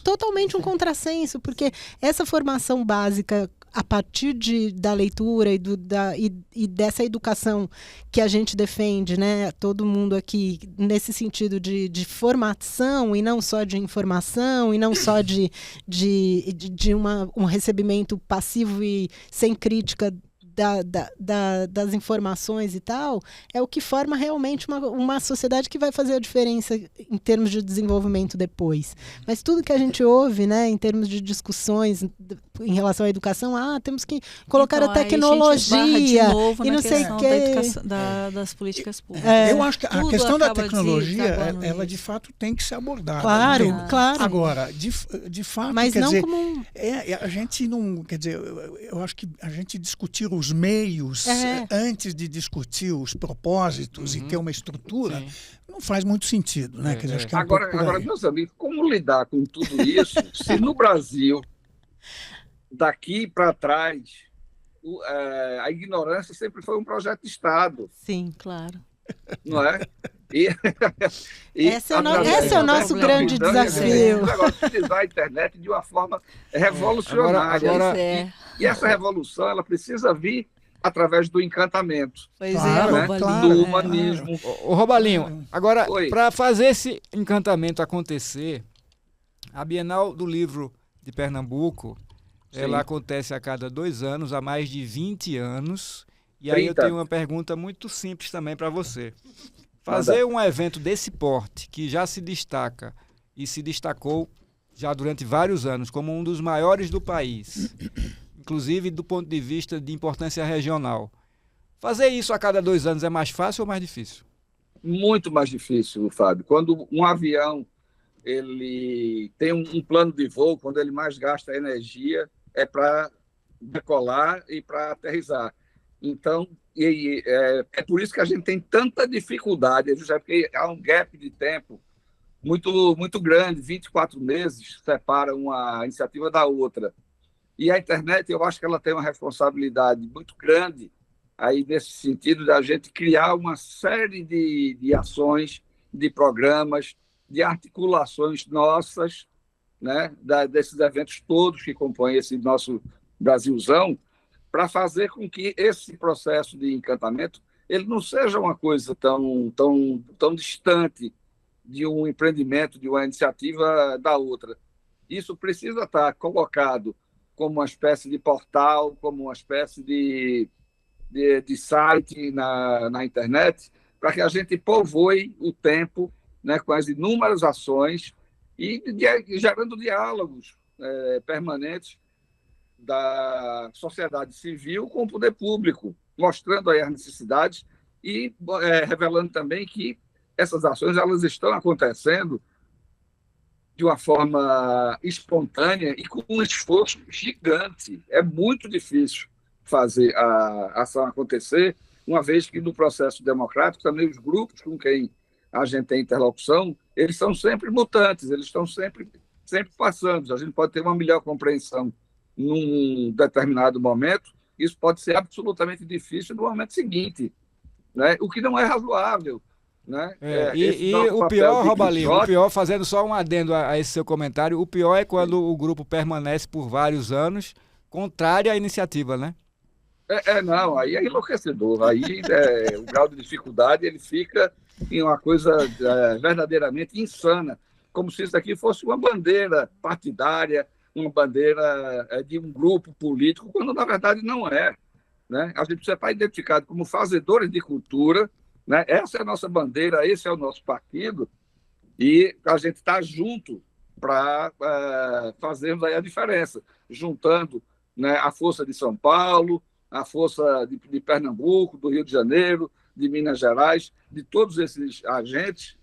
totalmente um contrassenso, porque essa formação básica a partir da leitura e dessa educação que a gente defende, né? Todo mundo aqui nesse sentido de formação e não só de informação e não só de um recebimento passivo e sem crítica das informações e tal, é o que forma realmente uma sociedade que vai fazer a diferença em termos de desenvolvimento depois. Mas tudo que a gente ouve, né, em termos de discussões em relação à educação, temos que colocar a tecnologia e não sei o que. Das políticas públicas. Eu acho que a questão da tecnologia, ela de fato tem que ser abordada. Claro. Agora, de fato, mas quer não dizer, como a gente não, quer dizer, eu acho que a gente discutir os meios antes de discutir os propósitos e ter uma estrutura não faz muito sentido, né? Quer dizer, acho que agora, meus amigos, como lidar com tudo isso se no Brasil, daqui para trás, a ignorância sempre foi um projeto de Estado? Sim, claro. Não é? Esse é o nosso grande desafio. Agora, utilizar a internet de uma forma revolucionária. E essa revolução ela precisa vir através do encantamento. Pois do humanismo. Ô Robalinho, agora, para fazer esse encantamento acontecer, a Bienal do Livro de Pernambuco, ela acontece a cada 2 anos, há mais de 20 anos. E aí eu tenho uma pergunta muito simples também para você. Fazer um evento desse porte, que já se destaca e se destacou já durante vários anos como um dos maiores do país, inclusive do ponto de vista de importância regional. Fazer isso a cada 2 anos é mais fácil ou mais difícil? Muito mais difícil, Fábio. Quando um avião ele tem um plano de voo, quando ele mais gasta energia, é para decolar e para aterrissar. Então, é por isso que a gente tem tanta dificuldade, porque há um gap de tempo muito, muito grande, 24 meses separa uma iniciativa da outra. E a internet, eu acho que ela tem uma responsabilidade muito grande aí nesse sentido da gente criar uma série de ações, de programas, de articulações nossas, né, desses eventos todos que compõem esse nosso Brasilzão, para fazer com que esse processo de encantamento ele não seja uma coisa tão distante de um empreendimento, de uma iniciativa da outra. Isso precisa estar colocado como uma espécie de portal, como uma espécie de site na internet, para que a gente povoe o tempo, né, com as inúmeras ações e gerando diálogos permanentes da sociedade civil com o poder público, mostrando aí as necessidades e revelando também que essas ações elas estão acontecendo de uma forma espontânea e com um esforço gigante. É muito difícil fazer a ação acontecer, uma vez que no processo democrático também os grupos com quem a gente tem interlocução, eles são sempre mutantes, eles estão sempre passando. A gente pode ter uma melhor compreensão num determinado momento, isso pode ser absolutamente difícil no momento seguinte, né? O que não é razoável. Né? E o pior, Robalinho, o pior, fazendo só um adendo a esse seu comentário, o pior é quando o grupo permanece por vários anos contrário à iniciativa, né? Não, aí é enlouquecedor. Aí o grau de dificuldade ele fica em uma coisa verdadeiramente insana, como se isso aqui fosse uma bandeira partidária, uma bandeira de um grupo político, quando na verdade não é. Né? A gente precisa estar identificado como fazedores de cultura, né? Essa é a nossa bandeira, esse é o nosso partido, e a gente está junto para fazermos aí a diferença, juntando, né, a força de São Paulo, a força de Pernambuco, do Rio de Janeiro, de Minas Gerais, de todos esses agentes,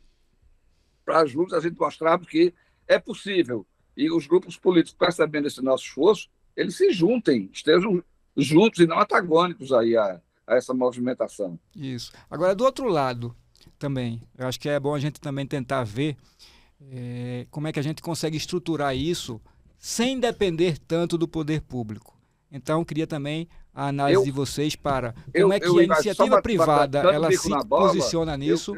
para juntos a gente mostrar que é possível. E os grupos políticos, percebendo esse nosso esforço, eles se juntem, estejam juntos e não antagônicos aí a essa movimentação. Isso. Agora, do outro lado também, eu acho que é bom a gente também tentar ver como é que a gente consegue estruturar isso sem depender tanto do poder público. Então, queria também a análise de vocês para como é que a iniciativa privada ela se posiciona nisso.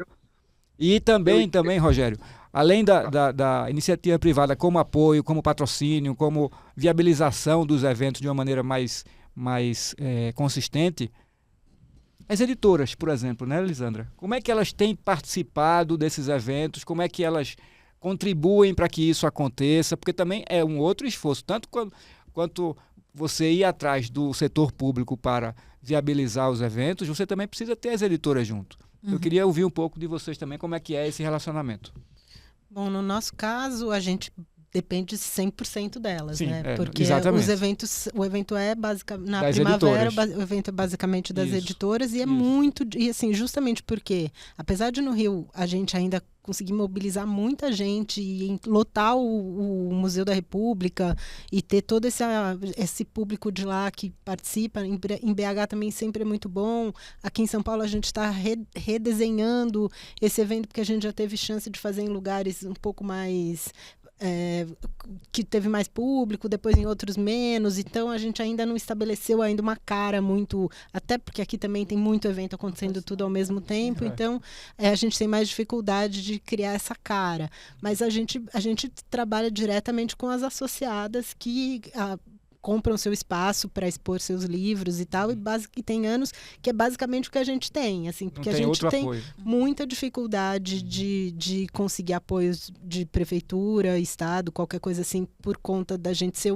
E também, Rogério, além da iniciativa privada como apoio, como patrocínio, como viabilização dos eventos de uma maneira mais consistente, as editoras, por exemplo, né, Lisandra? Como é que elas têm participado desses eventos? Como é que elas contribuem para que isso aconteça? Porque também é um outro esforço, tanto quanto você ir atrás do setor público para viabilizar os eventos, você também precisa ter as editoras junto. Eu queria ouvir um pouco de vocês também, como é que é esse relacionamento. Bom, no nosso caso, a gente depende 100% delas, sim, né? Porque o evento é basicamente na das primavera, editoras. o evento é basicamente das Isso, editoras e é muito, e assim, justamente porque, apesar de no Rio a gente ainda conseguir mobilizar muita gente e lotar o Museu da República e ter todo esse público de lá que participa, em BH também sempre é muito bom. Aqui em São Paulo a gente está redesenhando esse evento porque a gente já teve chance de fazer em lugares um pouco mais que teve mais público, depois em outros menos, então a gente ainda não estabeleceu ainda uma cara muito, até porque aqui também tem muito evento acontecendo tudo ao mesmo tempo, então a gente tem mais dificuldade de criar essa cara, mas a gente trabalha diretamente com as associadas que compram seu espaço para expor seus livros e tal, e tem anos que é basicamente o que a gente tem, assim, porque a gente tem muita dificuldade de conseguir apoios de prefeitura, estado, qualquer coisa assim, por conta da gente ser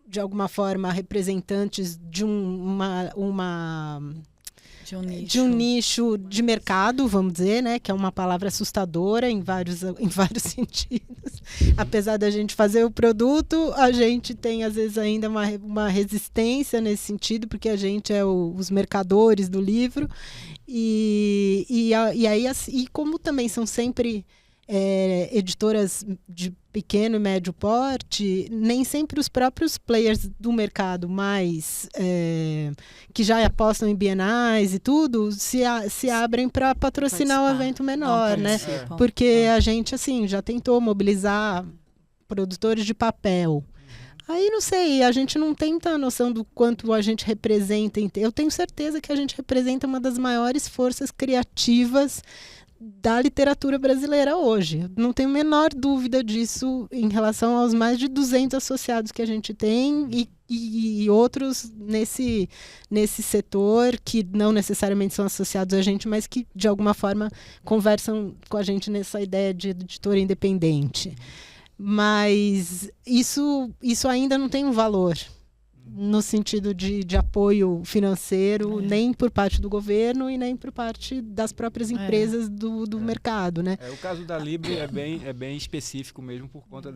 de alguma forma representantes de um nicho de mercado, vamos dizer, né, que é uma palavra assustadora em vários sentidos. Apesar da gente fazer o produto, a gente tem às vezes ainda uma resistência nesse sentido, porque a gente é os mercadores do livro e como também são sempre editoras de pequeno e médio porte, nem sempre os próprios players do mercado mais que já apostam em bienais e tudo se abrem para patrocinar o evento menor, né? Porque a gente assim já tentou mobilizar produtores de papel. Aí, não sei, a gente não tem tanta noção do quanto a gente representa. Eu tenho certeza que a gente representa uma das maiores forças criativas da literatura brasileira hoje. Não tenho a menor dúvida disso em relação aos mais de 200 associados que a gente tem e outros nesse setor que não necessariamente são associados a gente, mas que de alguma forma conversam com a gente nessa ideia de editora independente. Mas isso ainda não tem um valor no sentido de apoio financeiro, nem por parte do governo e nem por parte das próprias empresas do mercado, né? O caso da Libre é bem específico mesmo por conta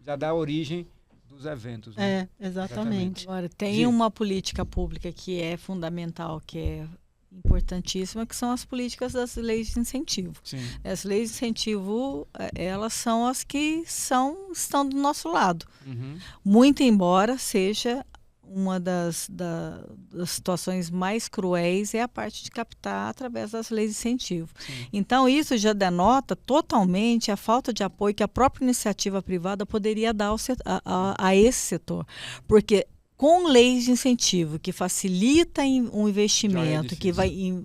já da origem dos eventos. Né? Exatamente. Agora, tem uma política pública que é fundamental, que é importantíssima, que são as políticas das leis de incentivo. Sim. As leis de incentivo, elas são as que estão do nosso lado. Muito embora seja uma das situações mais cruéis é a parte de captar através das leis de incentivo. Sim. Então, isso já denota totalmente a falta de apoio que a própria iniciativa privada poderia dar a esse setor. Porque com leis de incentivo que facilita um investimento, que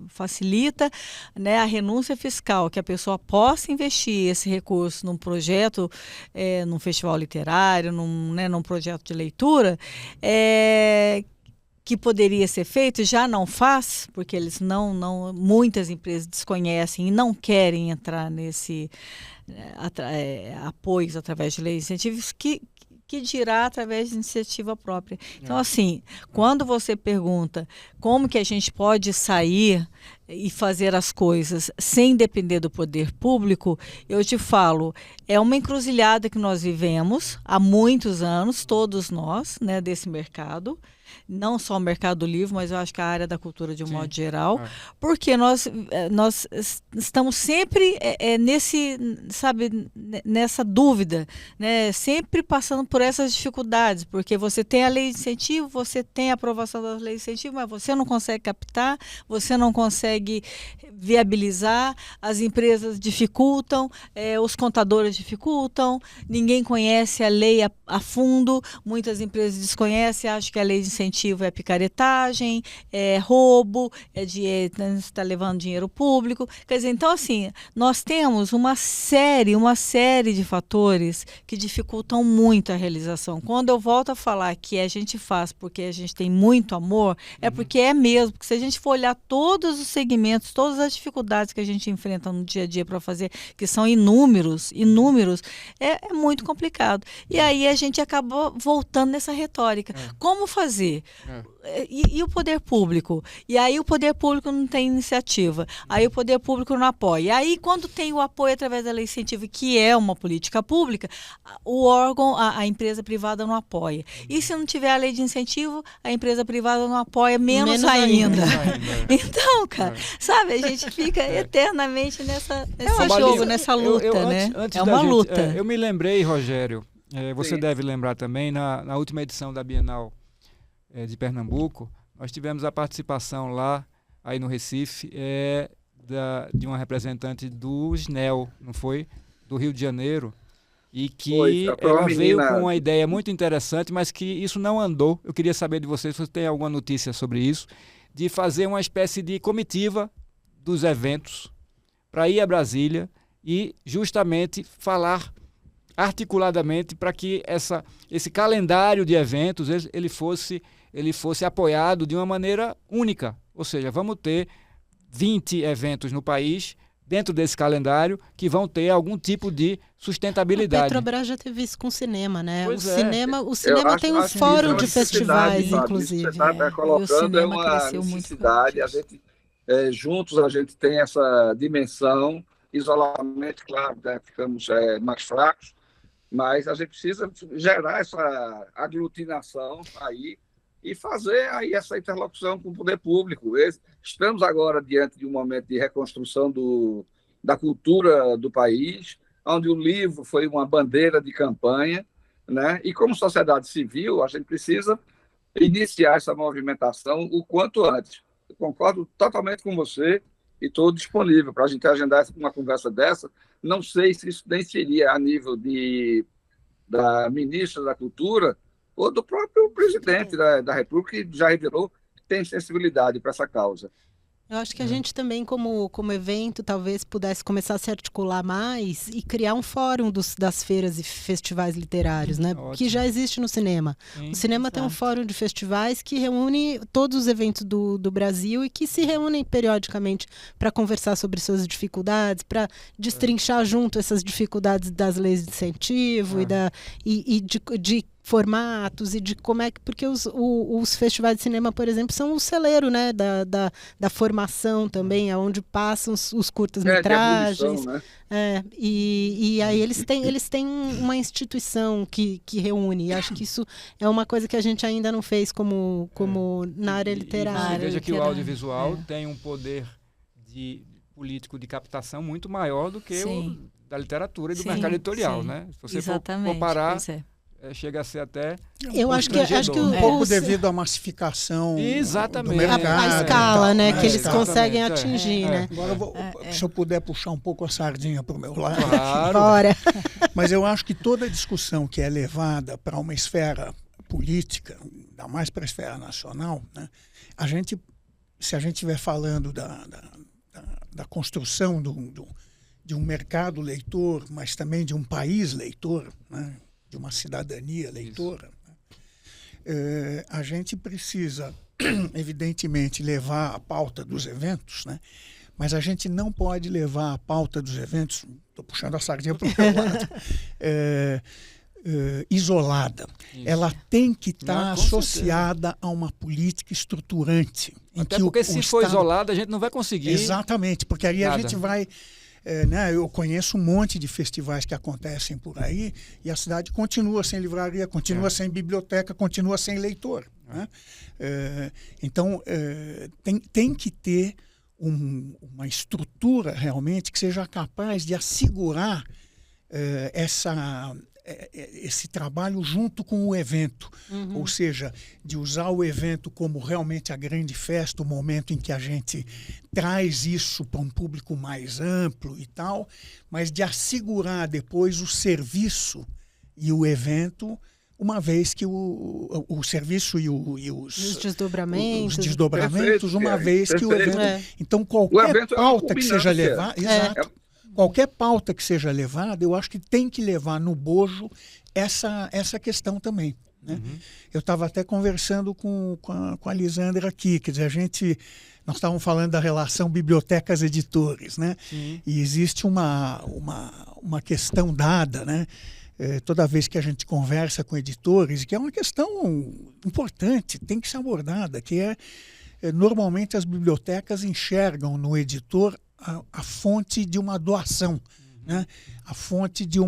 facilita, né, a renúncia fiscal, que a pessoa possa investir esse recurso num projeto, num festival literário, num projeto de leitura, que poderia ser feito, já não faz, porque eles muitas empresas desconhecem e não querem entrar nesse apoios através de leis de incentivos, que dirá através de iniciativa própria. Então, assim, quando você pergunta como que a gente pode sair e fazer as coisas sem depender do poder público, eu te falo, é uma encruzilhada que nós vivemos há muitos anos, todos nós, né, desse mercado, não só o mercado do livro, mas eu acho que a área da cultura de um modo geral, porque nós estamos sempre nessa dúvida, né? Sempre passando por essas dificuldades, porque você tem a lei de incentivo, você tem a aprovação da lei de incentivo, mas você não consegue captar, você não consegue viabilizar, as empresas dificultam, os contadores dificultam, ninguém conhece a lei a fundo, muitas empresas desconhecem, acham que a lei de incentivo é picaretagem, é roubo, está levando dinheiro público. Quer dizer, então, assim, nós temos uma série de fatores que dificultam muito a realização. Quando eu volto a falar que a gente faz porque a gente tem muito amor, é porque é mesmo, porque se a gente for olhar todos os segmentos, todas as dificuldades que a gente enfrenta no dia a dia para fazer, que são inúmeros, é muito complicado. E aí a gente acaba voltando nessa retórica. Como fazer? E o poder público? E aí o poder público não tem iniciativa. Aí o poder público não apoia. E aí, quando tem o apoio através da lei de incentivo, que é uma política pública, o órgão, a empresa privada não apoia. E se não tiver a lei de incentivo, a empresa privada não apoia, menos ainda. Então, cara, sabe, a gente fica eternamente nesse jogo, nessa luta, né? Antes é uma luta. Eu me lembrei, Rogério, você deve lembrar também, na última edição da Bienal de Pernambuco, nós tivemos a participação lá, aí no Recife, de uma representante do SNEL, não foi? Do Rio de Janeiro, e que ela veio com uma ideia muito interessante, mas que isso não andou. Eu queria saber de você se você tem alguma notícia sobre isso, de fazer uma espécie de comitiva dos eventos para ir a Brasília e justamente falar articuladamente para que esse calendário de eventos ele fosse apoiado de uma maneira única. Ou seja, vamos ter 20 eventos no país dentro desse calendário que vão ter algum tipo de sustentabilidade. A Petrobras já teve isso com o cinema, né? Pois o cinema tem um fórum de festivais, inclusive. Isso que você está colocando é uma necessidade. A gente, juntos a gente tem essa dimensão. Isoladamente, claro, né, ficamos mais fracos, mas a gente precisa gerar essa aglutinação aí e fazer aí essa interlocução com o poder público. Estamos agora diante de um momento de reconstrução da cultura do país, onde o livro foi uma bandeira de campanha, né? E como sociedade civil, a gente precisa iniciar essa movimentação o quanto antes. Eu concordo totalmente com você e estou disponível para a gente agendar uma conversa dessa. Não sei se isso nem seria a nível da ministra da Cultura ou do próprio presidente da República, que já revelou que tem sensibilidade para essa causa. Eu acho que a gente também, como evento, talvez pudesse começar a se articular mais e criar um fórum das feiras e festivais literários, né? Que já existe no cinema. Sim, o cinema tem um fórum de festivais que reúne todos os eventos do Brasil e que se reúnem periodicamente para conversar sobre suas dificuldades, para destrinchar junto essas dificuldades das leis de incentivo e de formatos e de como é que... Porque os festivais de cinema, por exemplo, são o celeiro, né, da formação também, aonde passam os curtas-metragens. Né? E aí eles têm uma instituição que reúne. E acho que isso é uma coisa que a gente ainda não fez como na área literária. E veja que o audiovisual tem um poder político de captação muito maior do que o da literatura e do mercado editorial, né? Se você for comparar... chega a ser até acho que um pouco devido à massificação do mercado, a escala, né, que eles conseguem atingir, né? Agora se eu puder puxar um pouco a sardinha para o meu lado, claro. Mas eu acho que toda discussão que é levada para uma esfera política, ainda mais para a esfera nacional, né, se a gente estiver falando da construção de um mercado leitor, mas também de um país leitor, né, de uma cidadania leitora, a gente precisa, evidentemente, levar a pauta dos eventos, né? Mas a gente não pode levar a pauta dos eventos, estou puxando a sardinha para o meu lado, isolada. Isso. Ela tem que estar associada a uma política estruturante. Até porque se for isolada, a gente não vai conseguir. Exatamente, porque aí a gente vai... eu conheço um monte de festivais que acontecem por aí e a cidade continua sem livraria, continua sem biblioteca, continua sem leitor. Né? Então, tem que ter uma estrutura realmente que seja capaz de assegurar esse trabalho junto com o evento, ou seja, de usar o evento como realmente a grande festa, o momento em que a gente traz isso para um público mais amplo e tal, mas de assegurar depois o serviço e o evento, uma vez que o serviço e os desdobramentos, uma vez que o evento... Então, qualquer pauta que seja levada... Qualquer pauta que seja levada, eu acho que tem que levar no bojo essa questão também. Né? Eu estava até conversando com a Lisandra aqui, quer dizer, nós estávamos falando da relação bibliotecas-editores, né? E existe uma questão dada, né? Toda vez que a gente conversa com editores, que é uma questão importante, tem que ser abordada, que normalmente as bibliotecas enxergam no editor a fonte de uma doação, né? A fonte de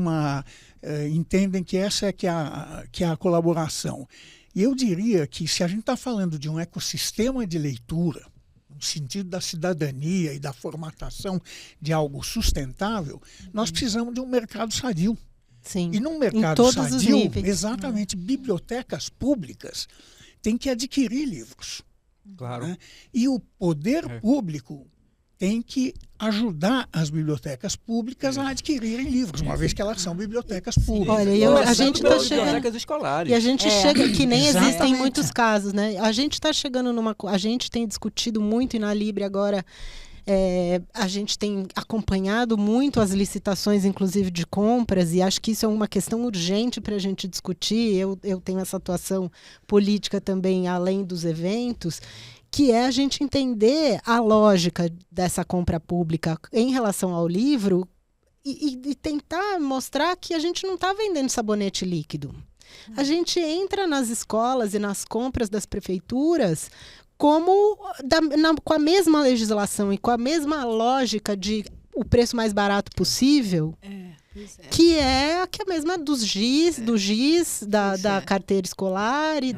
entendem que essa que é a colaboração. E eu diria que se a gente está falando de um ecossistema de leitura, no sentido da cidadania e da formatação de algo sustentável, nós precisamos de um mercado sadio. Sim, e num mercado sadio, exatamente, bibliotecas públicas têm que adquirir livros. Claro. Né? E o poder público tem que ajudar as bibliotecas públicas a adquirirem livros, uma vez que elas são bibliotecas públicas. Olha, a gente está chegando... bibliotecas escolares. E a gente chega, que nem existem em muitos casos, né? A gente está chegando a gente tem discutido muito, e na Libre agora a gente tem acompanhado muito as licitações, inclusive de compras, e acho que isso é uma questão urgente para a gente discutir. Eu tenho essa atuação política também, além dos eventos, que é a gente entender a lógica dessa compra pública em relação ao livro e tentar mostrar que a gente não está vendendo sabonete líquido. A gente entra nas escolas e nas compras das prefeituras com a mesma legislação e com a mesma lógica de o preço mais barato possível, que é a mesma do giz, da carteira escolar e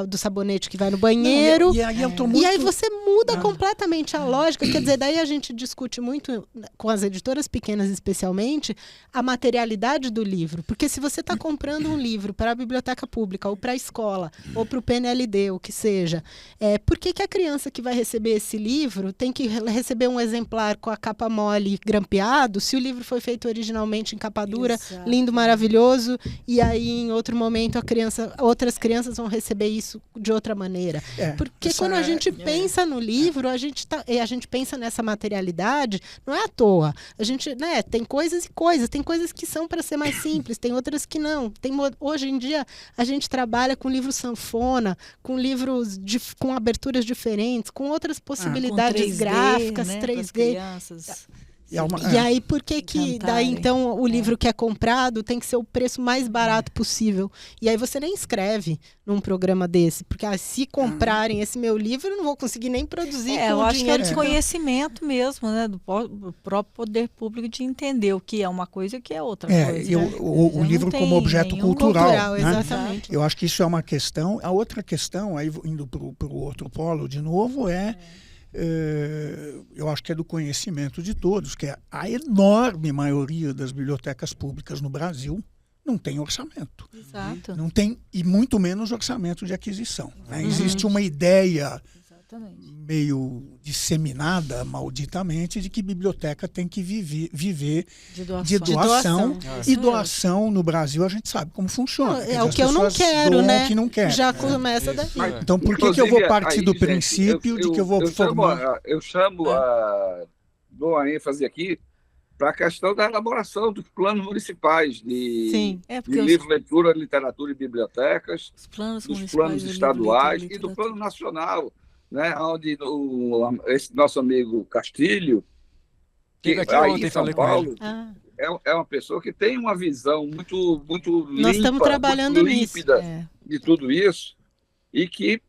do sabonete que vai no banheiro. E aí você muda completamente a lógica. Quer dizer, daí a gente discute muito, com as editoras pequenas especialmente, a materialidade do livro. Porque se você está comprando um livro para a biblioteca pública, ou para a escola, ou para o PNLD, o que seja, por que a criança que vai receber esse livro tem que receber um exemplar com a capa mole grampeado, se o livro foi feito originalmente simplesmente em capa dura, lindo, maravilhoso, e aí em outro momento outras crianças vão receber isso de outra maneira. Porque quando a gente pensa no livro, a gente pensa nessa materialidade, não é à toa. A gente, né, tem coisas e coisas, tem coisas que são para ser mais simples, tem outras que não. Hoje em dia a gente trabalha com livro sanfona, com livros com aberturas diferentes, com outras possibilidades com 3D, gráficas, né, 3D. E aí, por que daí, então, o livro que é comprado tem que ser o preço mais barato possível? E aí você nem escreve num programa desse, porque se comprarem esse meu livro, eu não vou conseguir nem produzir com eu o acho dinheiro. que é desconhecimento mesmo, né, do próprio poder público de entender o que é uma coisa e o que é outra coisa. O livro como objeto cultural, né? Exatamente. Eu acho que isso é uma questão. A outra questão, aí indo para o outro polo de novo, eu acho que é do conhecimento de todos, que é a enorme maioria das bibliotecas públicas no Brasil não tem orçamento. Exato. Não tem, e muito menos orçamento de aquisição. Né? Existe uma ideia meio disseminada, malditamente, de que biblioteca tem que viver de doação. E doação no Brasil a gente sabe como funciona. É o que eu não quero, né? Que não quer. Já começa daí. Então por que eu vou partir do princípio de que eu vou formar? Eu dou a ênfase aqui para a questão da elaboração dos planos municipais de livro, leitura, literatura e bibliotecas, dos planos estaduais e do plano nacional, né, onde esse nosso amigo Castilho, que aí em São Paulo, é uma pessoa que tem uma visão muito limpa, nós estamos trabalhando muito límpida de tudo isso, e que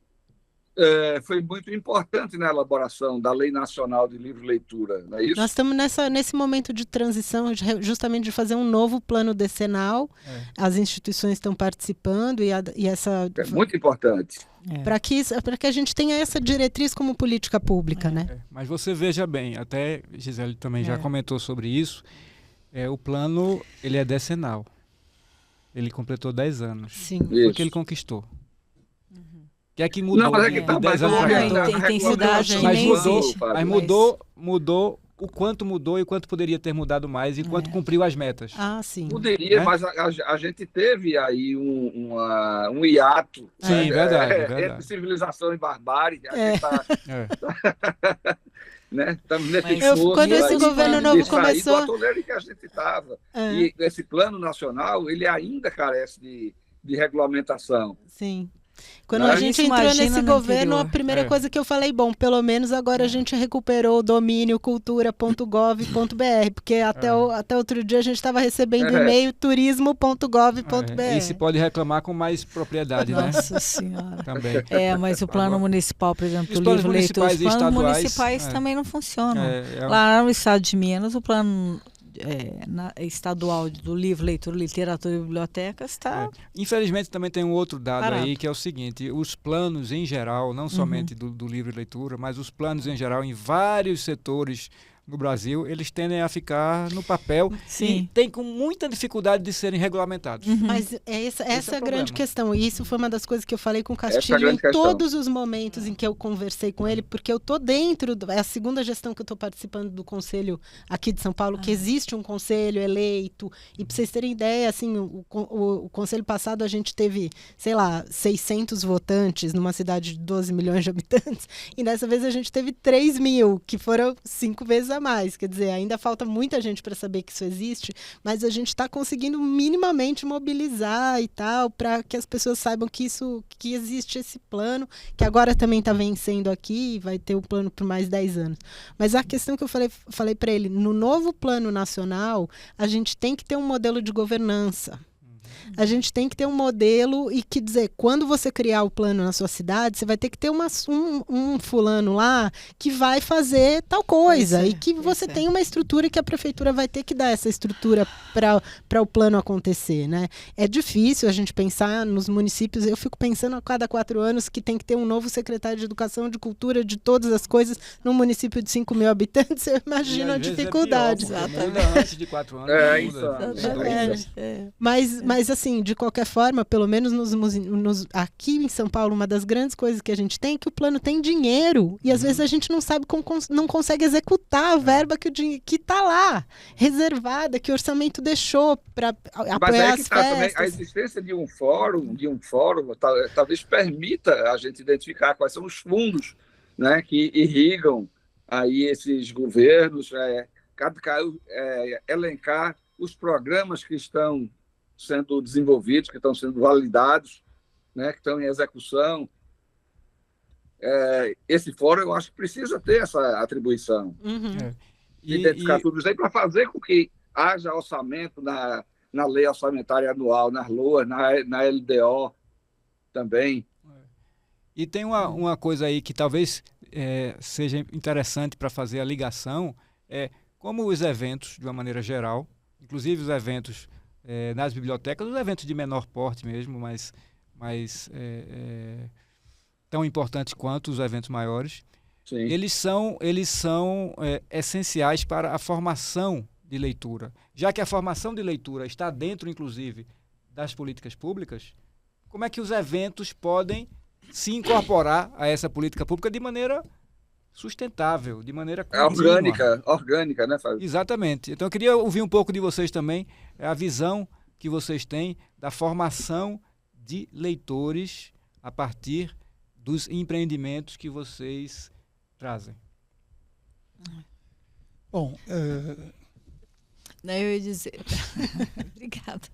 foi muito importante na elaboração da Lei Nacional de Livro e Leitura, não é isso? Nós estamos nesse momento de transição, justamente de fazer um novo plano decenal. As instituições estão participando e essa... É muito importante. Para que a gente tenha essa diretriz como política pública, né? Mas você veja bem, até Gisele também já comentou sobre isso, o plano ele é decenal. Ele completou 10 anos. Sim. Foi o que ele conquistou. Que é que mudou? Não, mas é que tá, mas mudou o quanto mudou e o quanto poderia ter mudado mais e quanto cumpriu as metas. Sim. Poderia, mas a gente teve aí um hiato. Sim, verdade. Entre civilização e barbárie. Né? Quando esse governo novo começou... do atoleiro que a gente estava. E esse plano nacional, ele ainda carece de regulamentação. Sim. Quando a gente entrou nesse governo, a primeira coisa que eu falei, pelo menos agora a gente recuperou o domínio cultura.gov.br, porque até outro dia a gente estava recebendo e-mail turismo.gov.br. E se pode reclamar com mais propriedade, né? Nossa Senhora. Também. mas o plano municipal, por exemplo, do livro leitor, os planos estaduais, municipais também não funcionam. Lá no estado de Minas, o plano... estadual do livro, leitura, literatura e bibliotecas está... Infelizmente também tem um outro dado aí, que é o seguinte: os planos em geral, não somente do livro e leitura, mas os planos em geral em vários setores no Brasil, eles tendem a ficar no papel e tem com muita dificuldade de serem regulamentados. Mas essa é a grande questão. E isso foi uma das coisas que eu falei com o Castilho em todos os momentos em que eu conversei com ele, porque eu estou dentro, é a segunda gestão que eu estou participando do conselho aqui de São Paulo, que existe um conselho eleito. E para vocês terem ideia, assim, o conselho passado a gente teve, 600 votantes numa cidade de 12 milhões de habitantes. E dessa vez a gente teve 3 mil, que foram 5 vezes a mais, quer dizer, ainda falta muita gente para saber que isso existe, mas a gente está conseguindo minimamente mobilizar e tal, para que as pessoas saibam que existe esse plano, que agora também está vencendo aqui, vai ter o plano por mais 10 anos. Mas a questão que eu falei para ele, no novo plano nacional, a gente tem que ter um modelo de governança. A gente tem que ter um modelo e que dizer, quando você criar o plano na sua cidade, você vai ter que ter um fulano lá que vai fazer tal coisa e que você tem uma estrutura que a prefeitura vai ter que dar essa estrutura para o plano acontecer, né? É difícil a gente pensar nos municípios, eu fico pensando a cada 4 anos que tem que ter um novo secretário de educação, de cultura, de todas as coisas num município de 5 mil habitantes, eu imagino a dificuldade. Muda antes de 4 anos. Mas Mas, assim, de qualquer forma, pelo menos aqui em São Paulo, uma das grandes coisas que a gente tem é que o plano tem dinheiro. E, às vezes, a gente não sabe como não consegue executar a verba que está lá, reservada, que o orçamento deixou para apoiar as festas. Também, a existência de um fórum, talvez permita a gente identificar quais são os fundos, né, que irrigam aí esses governos, elencar os programas que estão sendo desenvolvidos, que estão sendo validados, né, que estão em execução. Esse fórum, eu acho que precisa ter essa atribuição. Identificar tudo isso aí para fazer com que haja orçamento na lei orçamentária anual, nas LOAs, na LDO também. E tem uma coisa aí que talvez seja interessante para fazer a ligação, como os eventos, de uma maneira geral, inclusive os eventos nas bibliotecas, os eventos de menor porte mesmo, mas tão importantes quanto os eventos maiores, sim, eles são essenciais para a formação de leitura. Já que a formação de leitura está dentro, inclusive, das políticas públicas, como é que os eventos podem se incorporar a essa política pública de maneira sustentável, de maneira contínua. Orgânica, né, Fábio? Exatamente. Então eu queria ouvir um pouco de vocês também, a visão que vocês têm da formação de leitores a partir dos empreendimentos que vocês trazem. Bom, Não, eu ia dizer... Obrigada.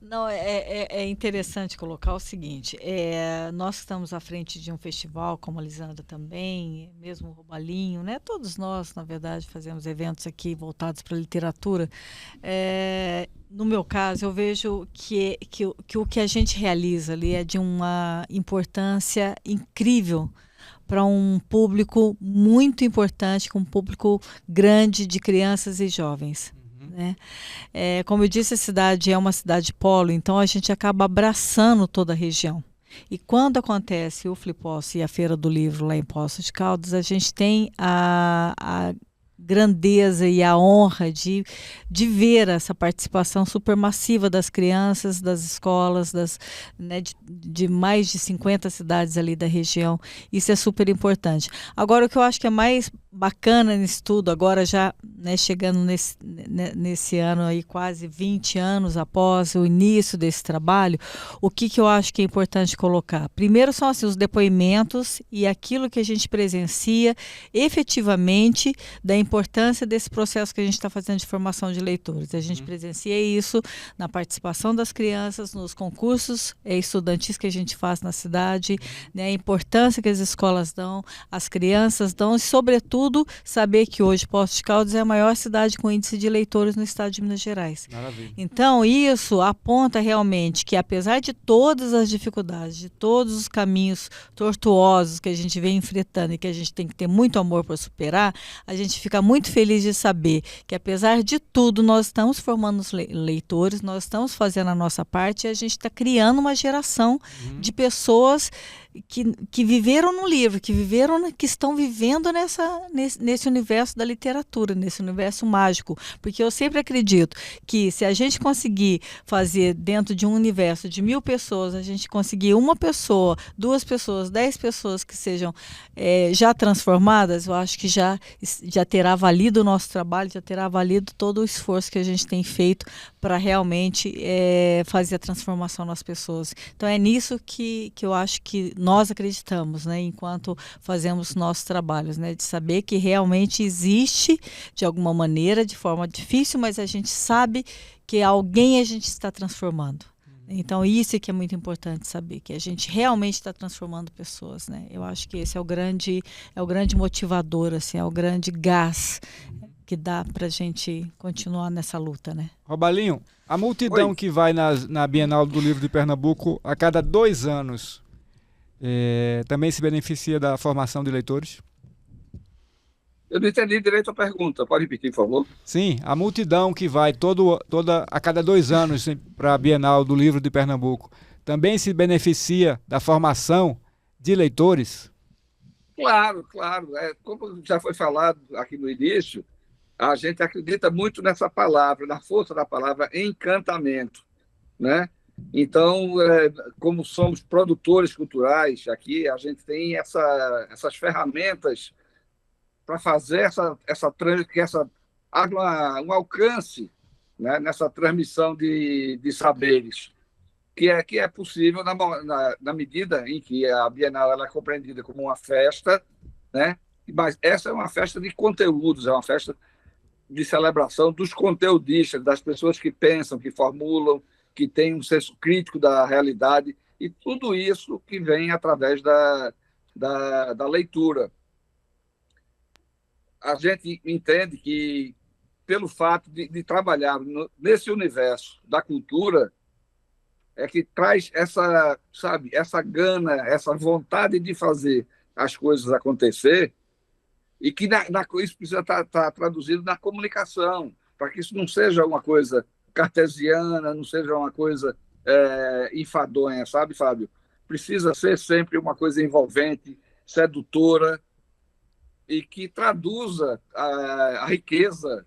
Não, é interessante colocar o seguinte, nós estamos à frente de um festival, como a Lisandra também, mesmo o Robalinho, né? Todos nós, na verdade, fazemos eventos aqui voltados para a literatura. No meu caso, eu vejo que o que a gente realiza ali é de uma importância incrível para um público muito importante, com um público grande de crianças e jovens. Né? Como eu disse, a cidade é uma cidade polo, então a gente acaba abraçando toda a região. E quando acontece o Flipposse e a Feira do Livro lá em Poços de Caldas, a gente tem a grandeza e a honra de ver essa participação supermassiva das crianças, das escolas, de mais de 50 cidades ali da região. Isso é super importante. Agora, o que eu acho que é mais bacana nisso tudo, agora já, né, chegando nesse ano aí, quase 20 anos após o início desse trabalho, o que eu acho que é importante colocar? Primeiro são assim, os depoimentos e aquilo que a gente presencia efetivamente da importância desse processo que a gente está fazendo de formação de leitores. A gente presencia isso na participação das crianças, nos concursos estudantis que a gente faz na cidade, né, a importância que as escolas dão, as crianças dão, e sobretudo saber que hoje Poços de Caldas é a maior cidade com índice de leitores no estado de Minas Gerais. Maravilha. Então, isso aponta realmente que, apesar de todas as dificuldades, de todos os caminhos tortuosos que a gente vem enfrentando e que a gente tem que ter muito amor para superar, a gente fica muito feliz de saber que, apesar de tudo, nós estamos formando os leitores, nós estamos fazendo a nossa parte e a gente está criando uma geração de pessoas que viveram no livro, que estão vivendo nesse universo da literatura, nesse universo mágico. Porque eu sempre acredito que se a gente conseguir fazer dentro de um universo de 1000 pessoas, a gente conseguir uma pessoa, 2 pessoas, 10 pessoas que sejam já transformadas, eu acho que já terá valido o nosso trabalho, já terá valido todo o esforço que a gente tem feito para realmente fazer a transformação nas pessoas. Então é nisso que eu acho que nós acreditamos, né, enquanto fazemos nossos trabalhos, né, de saber que realmente existe, de alguma maneira, de forma difícil, mas a gente sabe que alguém a gente está transformando. Então isso é que é muito importante saber, que a gente realmente está transformando pessoas, né? Eu acho que esse é o grande motivador, assim, é o grande gás que dá para a gente continuar nessa luta, né? Robalinho, a multidão que vai na Bienal do Livro de Pernambuco a cada 2 anos também se beneficia da formação de leitores? Eu não entendi direito a pergunta. Pode repetir, por favor? Sim, a multidão que vai a cada 2 anos para a Bienal do Livro de Pernambuco também se beneficia da formação de leitores? Claro. Como já foi falado aqui no início, a gente acredita muito nessa palavra, na força da palavra encantamento. né? Então, como somos produtores culturais aqui, a gente tem essas ferramentas para fazer um alcance, né, nessa transmissão de saberes, que é possível na medida em que a Bienal ela é compreendida como uma festa, né? Mas essa é uma festa de conteúdos, é uma festa de celebração dos conteudistas, das pessoas que pensam, que formulam, que têm um senso crítico da realidade, e tudo isso que vem através da leitura. A gente entende que, pelo fato de trabalhar nesse universo da cultura, é que traz essa gana, essa vontade de fazer as coisas acontecer, e que isso precisa estar traduzido na comunicação, para que isso não seja uma coisa cartesiana, não seja uma coisa enfadonha, sabe, Fábio? Precisa ser sempre uma coisa envolvente, sedutora, e que traduza a riqueza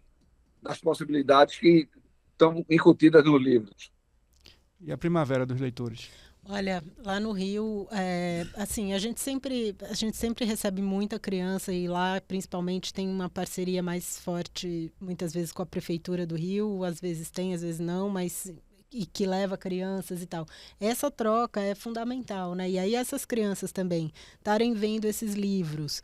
das possibilidades que estão incutidas no livro. E a primavera dos leitores? Olha, lá no Rio, assim, a gente sempre recebe muita criança, e lá principalmente tem uma parceria mais forte, muitas vezes com a Prefeitura do Rio, às vezes tem, às vezes não, mas e que leva crianças e tal. Essa troca é fundamental, né? E aí essas crianças também estarem vendo esses livros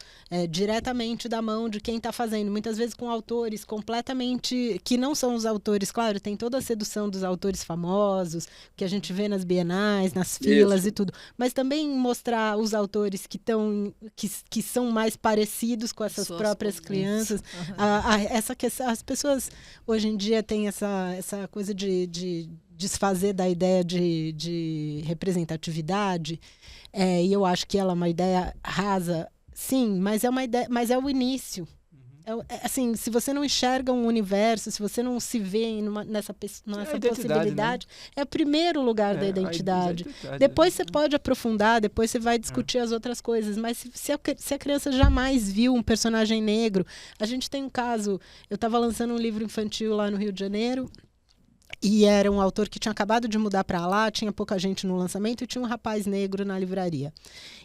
diretamente da mão de quem está fazendo, muitas vezes com autores completamente, que não são os autores, claro, tem toda a sedução dos autores famosos, que a gente vê nas bienais, nas filas. Isso. E tudo, mas também mostrar os autores que são mais parecidos com essas próprias crianças. Uhum. As pessoas hoje em dia têm essa coisa de desfazer da ideia de representatividade, e eu acho que ela é uma ideia rasa, sim, mas é uma ideia, mas é o início. Assim, se você não enxerga um universo, se você não se vê nessa possibilidade, né? É o primeiro lugar da identidade. Depois você pode aprofundar, depois você vai discutir as outras coisas, mas se a criança jamais viu um personagem negro, a gente tem um caso, eu estava lançando um livro infantil lá no Rio de Janeiro, e era um autor que tinha acabado de mudar para lá, tinha pouca gente no lançamento e tinha um rapaz negro na livraria.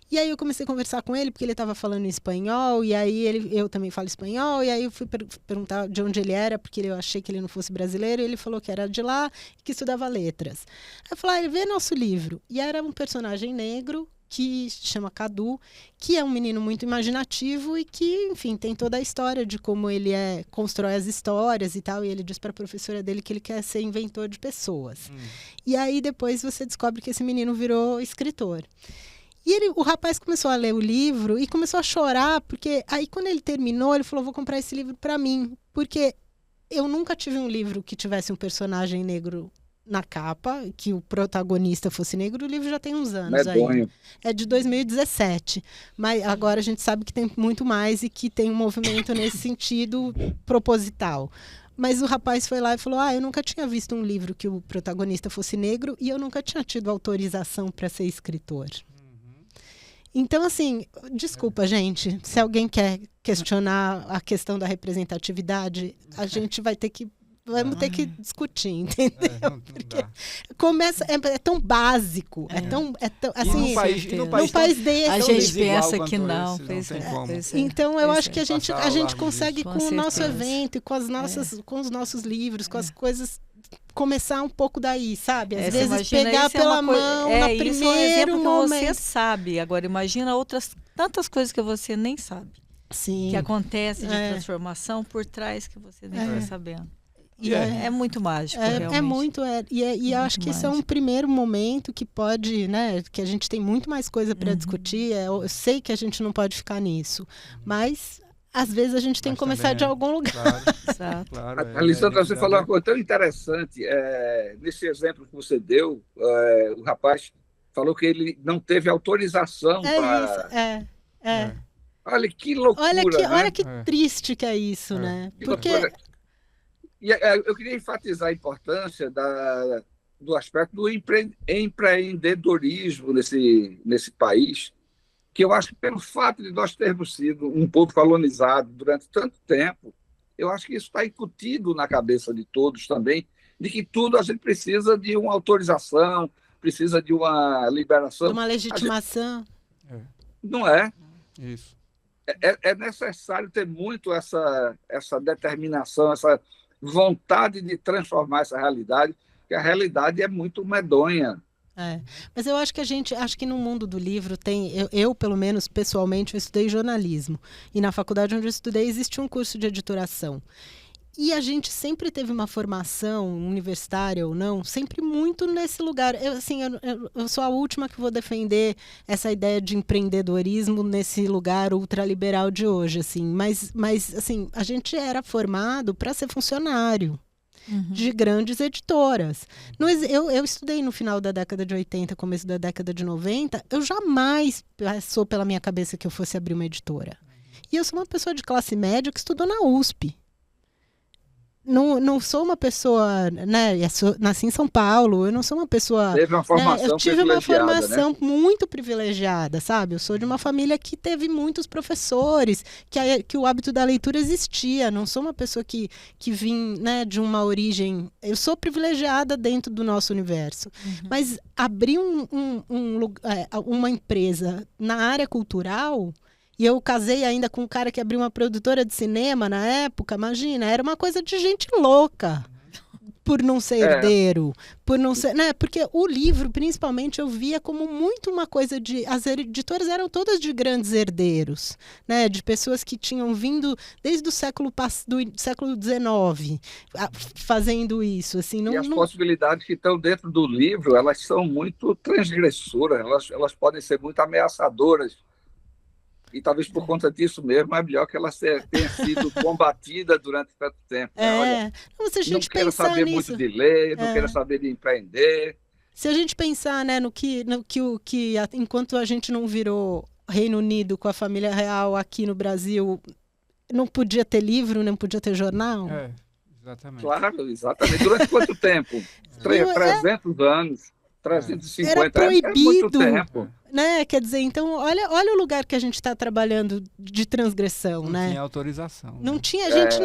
E aí eu comecei a conversar com ele, porque ele estava falando em espanhol, e aí eu também falo espanhol, e aí eu fui perguntar de onde ele era, porque eu achei que ele não fosse brasileiro, e ele falou que era de lá e que estudava letras. Aí eu falei, ele vê nosso livro. E era um personagem negro, que se chama Cadu, que é um menino muito imaginativo e que, enfim, tem toda a história de como ele constrói as histórias e tal, e ele diz para a professora dele que ele quer ser inventor de pessoas. E aí depois você descobre que esse menino virou escritor. E o rapaz começou a ler o livro e começou a chorar, porque aí quando ele terminou, ele falou, vou comprar esse livro para mim, porque eu nunca tive um livro que tivesse um personagem negro na capa, que o protagonista fosse negro. O livro já tem uns anos aí. É de 2017. Mas agora a gente sabe que tem muito mais e que tem um movimento nesse sentido proposital. Mas o rapaz foi lá e falou, eu nunca tinha visto um livro que o protagonista fosse negro e eu nunca tinha tido autorização para ser escritor. Então, assim, desculpa, gente, se alguém quer questionar a questão da representatividade, a gente vai ter que vamos ter que discutir, entendeu? Porque começa, é tão básico, é tão assim, num país desse. A gente pensa que não. Então eu acho que a gente consegue com o nosso evento, com os nossos livros, com as coisas, começar um pouco daí, sabe? Às vezes pegar pela mão no primeiro momento. Você sabe. Agora imagina outras tantas coisas que você nem sabe. Sim. Que acontece de transformação por trás que você nem está sabendo. E é muito mágico, realmente. É muito, e acho que esse é um primeiro momento que pode, né, que a gente tem muito mais coisa para discutir. Eu sei que a gente não pode ficar nisso, mas às vezes a gente tem que começar de algum lugar. Claro, exato. Claro, Alessandra, você falou uma coisa tão interessante. Nesse exemplo que você deu, o rapaz falou que ele não teve autorização para... Olha que loucura, olha que triste que é isso, né? Porque... E eu queria enfatizar a importância do aspecto do empreendedorismo nesse país, que eu acho que pelo fato de nós termos sido um povo colonizado durante tanto tempo, eu acho que isso está incutido na cabeça de todos também, de que tudo a gente precisa de uma autorização, precisa de uma liberação. De uma legitimação. Não é? Isso. É necessário ter muito essa determinação, essa vontade de transformar essa realidade, porque a realidade é muito medonha. Mas eu acho que no mundo do livro tem, eu pelo menos pessoalmente, eu estudei jornalismo, e na faculdade onde eu estudei existia um curso de editoração. E a gente sempre teve uma formação, universitária ou não, sempre muito nesse lugar. Eu sou a última que vou defender essa ideia de empreendedorismo nesse lugar ultraliberal de hoje. Assim. Mas assim, a gente era formado para ser funcionário de grandes editoras. Eu estudei no final da década de 80, começo da década de 90. Eu jamais passou pela minha cabeça que eu fosse abrir uma editora. E eu sou uma pessoa de classe média que estudou na USP. Não sou uma pessoa, né? Nasci em São Paulo, eu não sou uma pessoa. Teve uma formação eu tive uma formação, né? muito privilegiada, sabe? Eu sou de uma família que teve muitos professores, que o hábito da leitura existia. Não sou uma pessoa que vim, né, de uma origem. Eu sou privilegiada dentro do nosso universo. Mas abrir uma empresa na área cultural. E eu casei ainda com um cara que abriu uma produtora de cinema na época, imagina, era uma coisa de gente louca, por não ser herdeiro, por não ser, né? Porque o livro, principalmente, eu via como muito uma coisa de, as editoras eram todas de grandes herdeiros, né? De pessoas que tinham vindo desde o século XIX fazendo isso, assim. E as possibilidades que estão dentro do livro, elas são muito transgressoras, elas podem ser muito ameaçadoras. E talvez por conta disso mesmo é melhor que ela tenha sido combatida durante tanto tempo. Né? Olha, se a gente não quero saber nisso, muito de ler, não quero saber de empreender. Se a gente pensar, né, no que enquanto a gente não virou Reino Unido com a família real aqui no Brasil, não podia ter livro, não podia ter jornal? Exatamente. Claro, exatamente. Durante quanto tempo? 300 anos. 350 era proibido, é muito tempo. Né? Quer dizer, então, olha o lugar que a gente está trabalhando de transgressão, não né? Não tinha autorização. Não tinha, gente,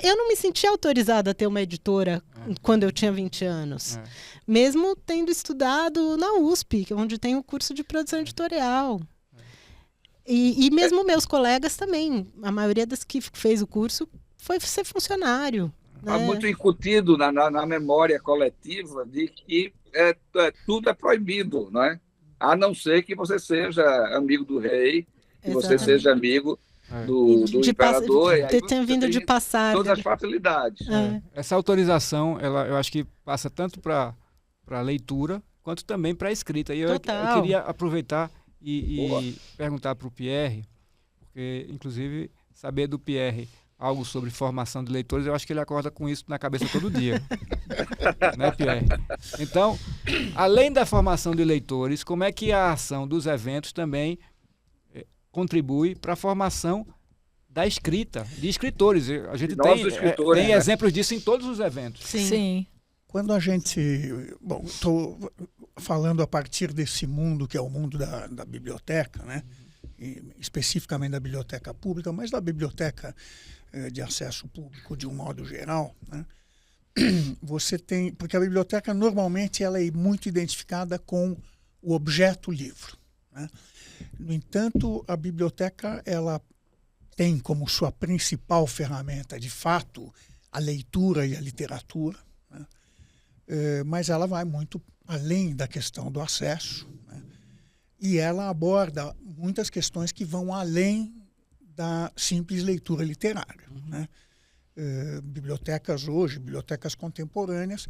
eu não me sentia autorizada a ter uma editora quando eu tinha 20 anos. Mesmo tendo estudado na USP, onde tem o curso de produção editorial. E mesmo meus colegas também, a maioria das que fez o curso foi ser funcionário. Está né? muito incutido na memória coletiva de que tudo é proibido, não é? A não ser que você seja amigo do rei, que você seja amigo do imperador. Tenha vindo de passar. Todas as facilidades. Essa autorização, eu acho que passa tanto para a leitura, quanto também para a escrita. E eu queria aproveitar e perguntar para o Pierre, porque, inclusive, saber do Pierre algo sobre formação de leitores, eu acho que ele acorda com isso na cabeça todo dia. Né, Pierre? Então, além da formação de leitores, como é que a ação dos eventos também contribui para a formação da escrita, de escritores? A gente tem exemplos disso em todos os eventos. Sim. Quando a gente... Bom, estou falando a partir desse mundo que é o mundo da biblioteca, né? E especificamente da biblioteca pública, mas da biblioteca de acesso público de um modo geral, né? Você tem, porque a biblioteca normalmente ela é muito identificada com o objeto livro, né? No entanto, a biblioteca ela tem como sua principal ferramenta, de fato, a leitura e a literatura, né? Mas ela vai muito além da questão do acesso, né? E ela aborda muitas questões que vão além da simples leitura literária, né? Bibliotecas hoje, bibliotecas contemporâneas,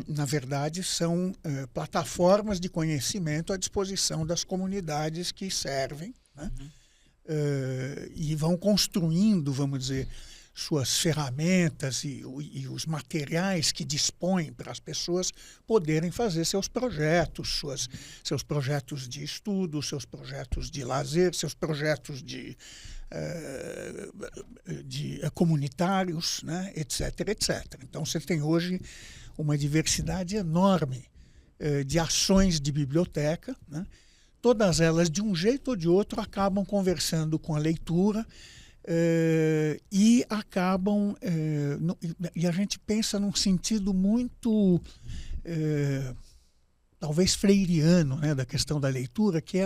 na verdade, são plataformas de conhecimento à disposição das comunidades que servem, né? E vão construindo, vamos dizer, suas ferramentas e os materiais que dispõem para as pessoas poderem fazer seus projetos, seus projetos de estudo, seus projetos de lazer, seus projetos de comunitários, né, etc, etc. Então, você tem hoje uma diversidade enorme de ações de biblioteca, né? Todas elas, de um jeito ou de outro, acabam conversando com a leitura, e acabam... e a gente pensa num sentido muito... talvez freiriano, né, da questão da leitura, que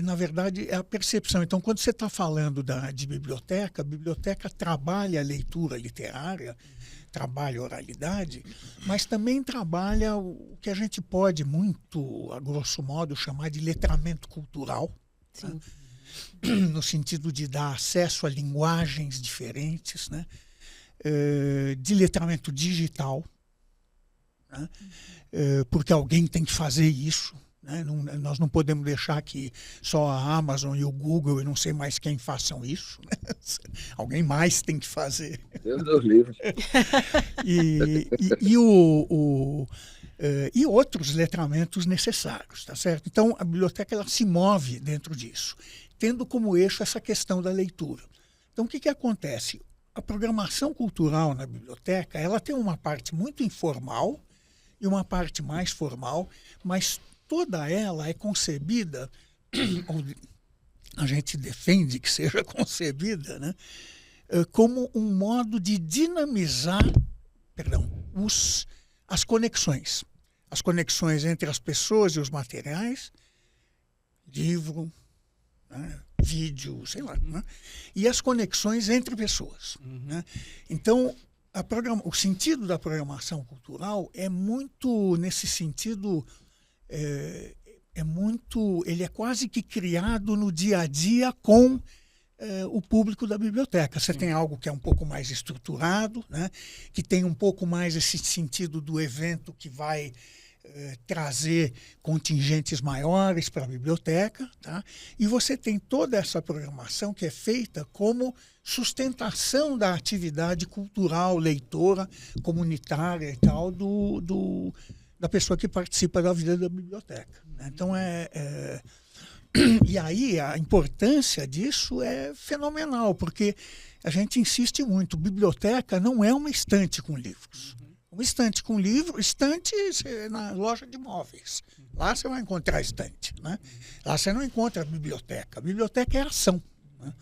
na verdade, é a percepção. Então, quando você está falando de biblioteca, a biblioteca trabalha a leitura literária, trabalha a oralidade, mas também trabalha o que a gente pode muito, a grosso modo, chamar de letramento cultural, né? No sentido de dar acesso a linguagens diferentes, né? De letramento digital, né? Porque alguém tem que fazer isso, né? Nós não podemos deixar que só a Amazon e o Google e não sei mais quem façam isso, né? Alguém mais tem que fazer. Deus dos livros. E outros letramentos necessários, tá certo? Então, a biblioteca ela se move dentro disso, tendo como eixo essa questão da leitura. Então, o que acontece? A programação cultural na biblioteca ela tem uma parte muito informal e uma parte mais formal, mas toda ela é concebida, ou a gente defende que seja concebida, né, como um modo de dinamizar, as conexões. As conexões entre as pessoas e os materiais, livro, né, vídeo, sei lá, né, e as conexões entre pessoas. Né? Então, o sentido da programação cultural é muito nesse sentido, ele é quase que criado no dia a dia com o público da biblioteca. Você tem algo que é um pouco mais estruturado, né, que tem um pouco mais esse sentido do evento que vai trazer contingentes maiores para a biblioteca, tá? E você tem toda essa programação que é feita como sustentação da atividade cultural, leitora, comunitária e tal, da pessoa que participa da vida da biblioteca. Né? Então, e aí a importância disso é fenomenal, porque a gente insiste muito, biblioteca não é uma estante com livros. Uma estante com livro, estante na loja de móveis. Lá você vai encontrar estante. Né? Lá você não encontra biblioteca. A biblioteca é ação. Né?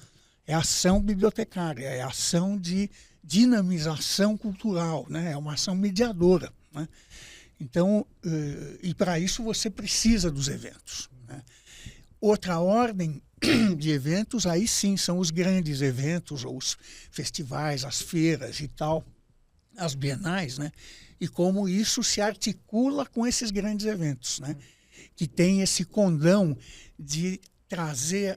É ação bibliotecária, é ação de dinamização cultural, né? É uma ação mediadora. Né? Então, e para isso você precisa dos eventos. Né? Outra ordem de eventos, aí sim, são os grandes eventos, ou os festivais, as feiras e tal, as bienais, né? E como isso se articula com esses grandes eventos, né? Que tem esse condão de trazer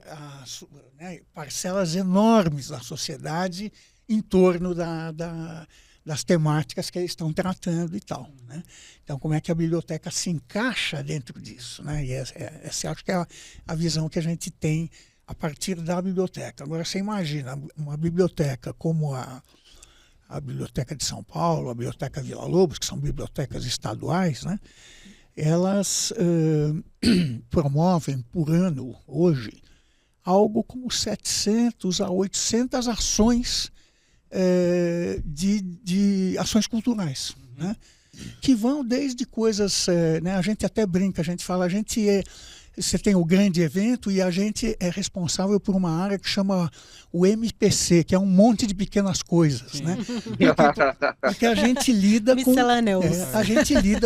parcelas enormes da sociedade em torno das temáticas que eles estão tratando e tal. Né? Então, como é que a biblioteca se encaixa dentro disso? Né? E essa acho que é a visão que a gente tem a partir da biblioteca. Agora, você imagina uma biblioteca como a Biblioteca de São Paulo, a Biblioteca Vila Lobos, que são bibliotecas estaduais, né? Elas promovem por ano, hoje, algo como 700 a 800 ações de ações culturais, né? Que vão desde coisas, né? A gente até brinca, a gente fala, você tem o grande evento e a gente é responsável por uma área que chama o MPC, que é um monte de pequenas coisas, né? Porque a gente lida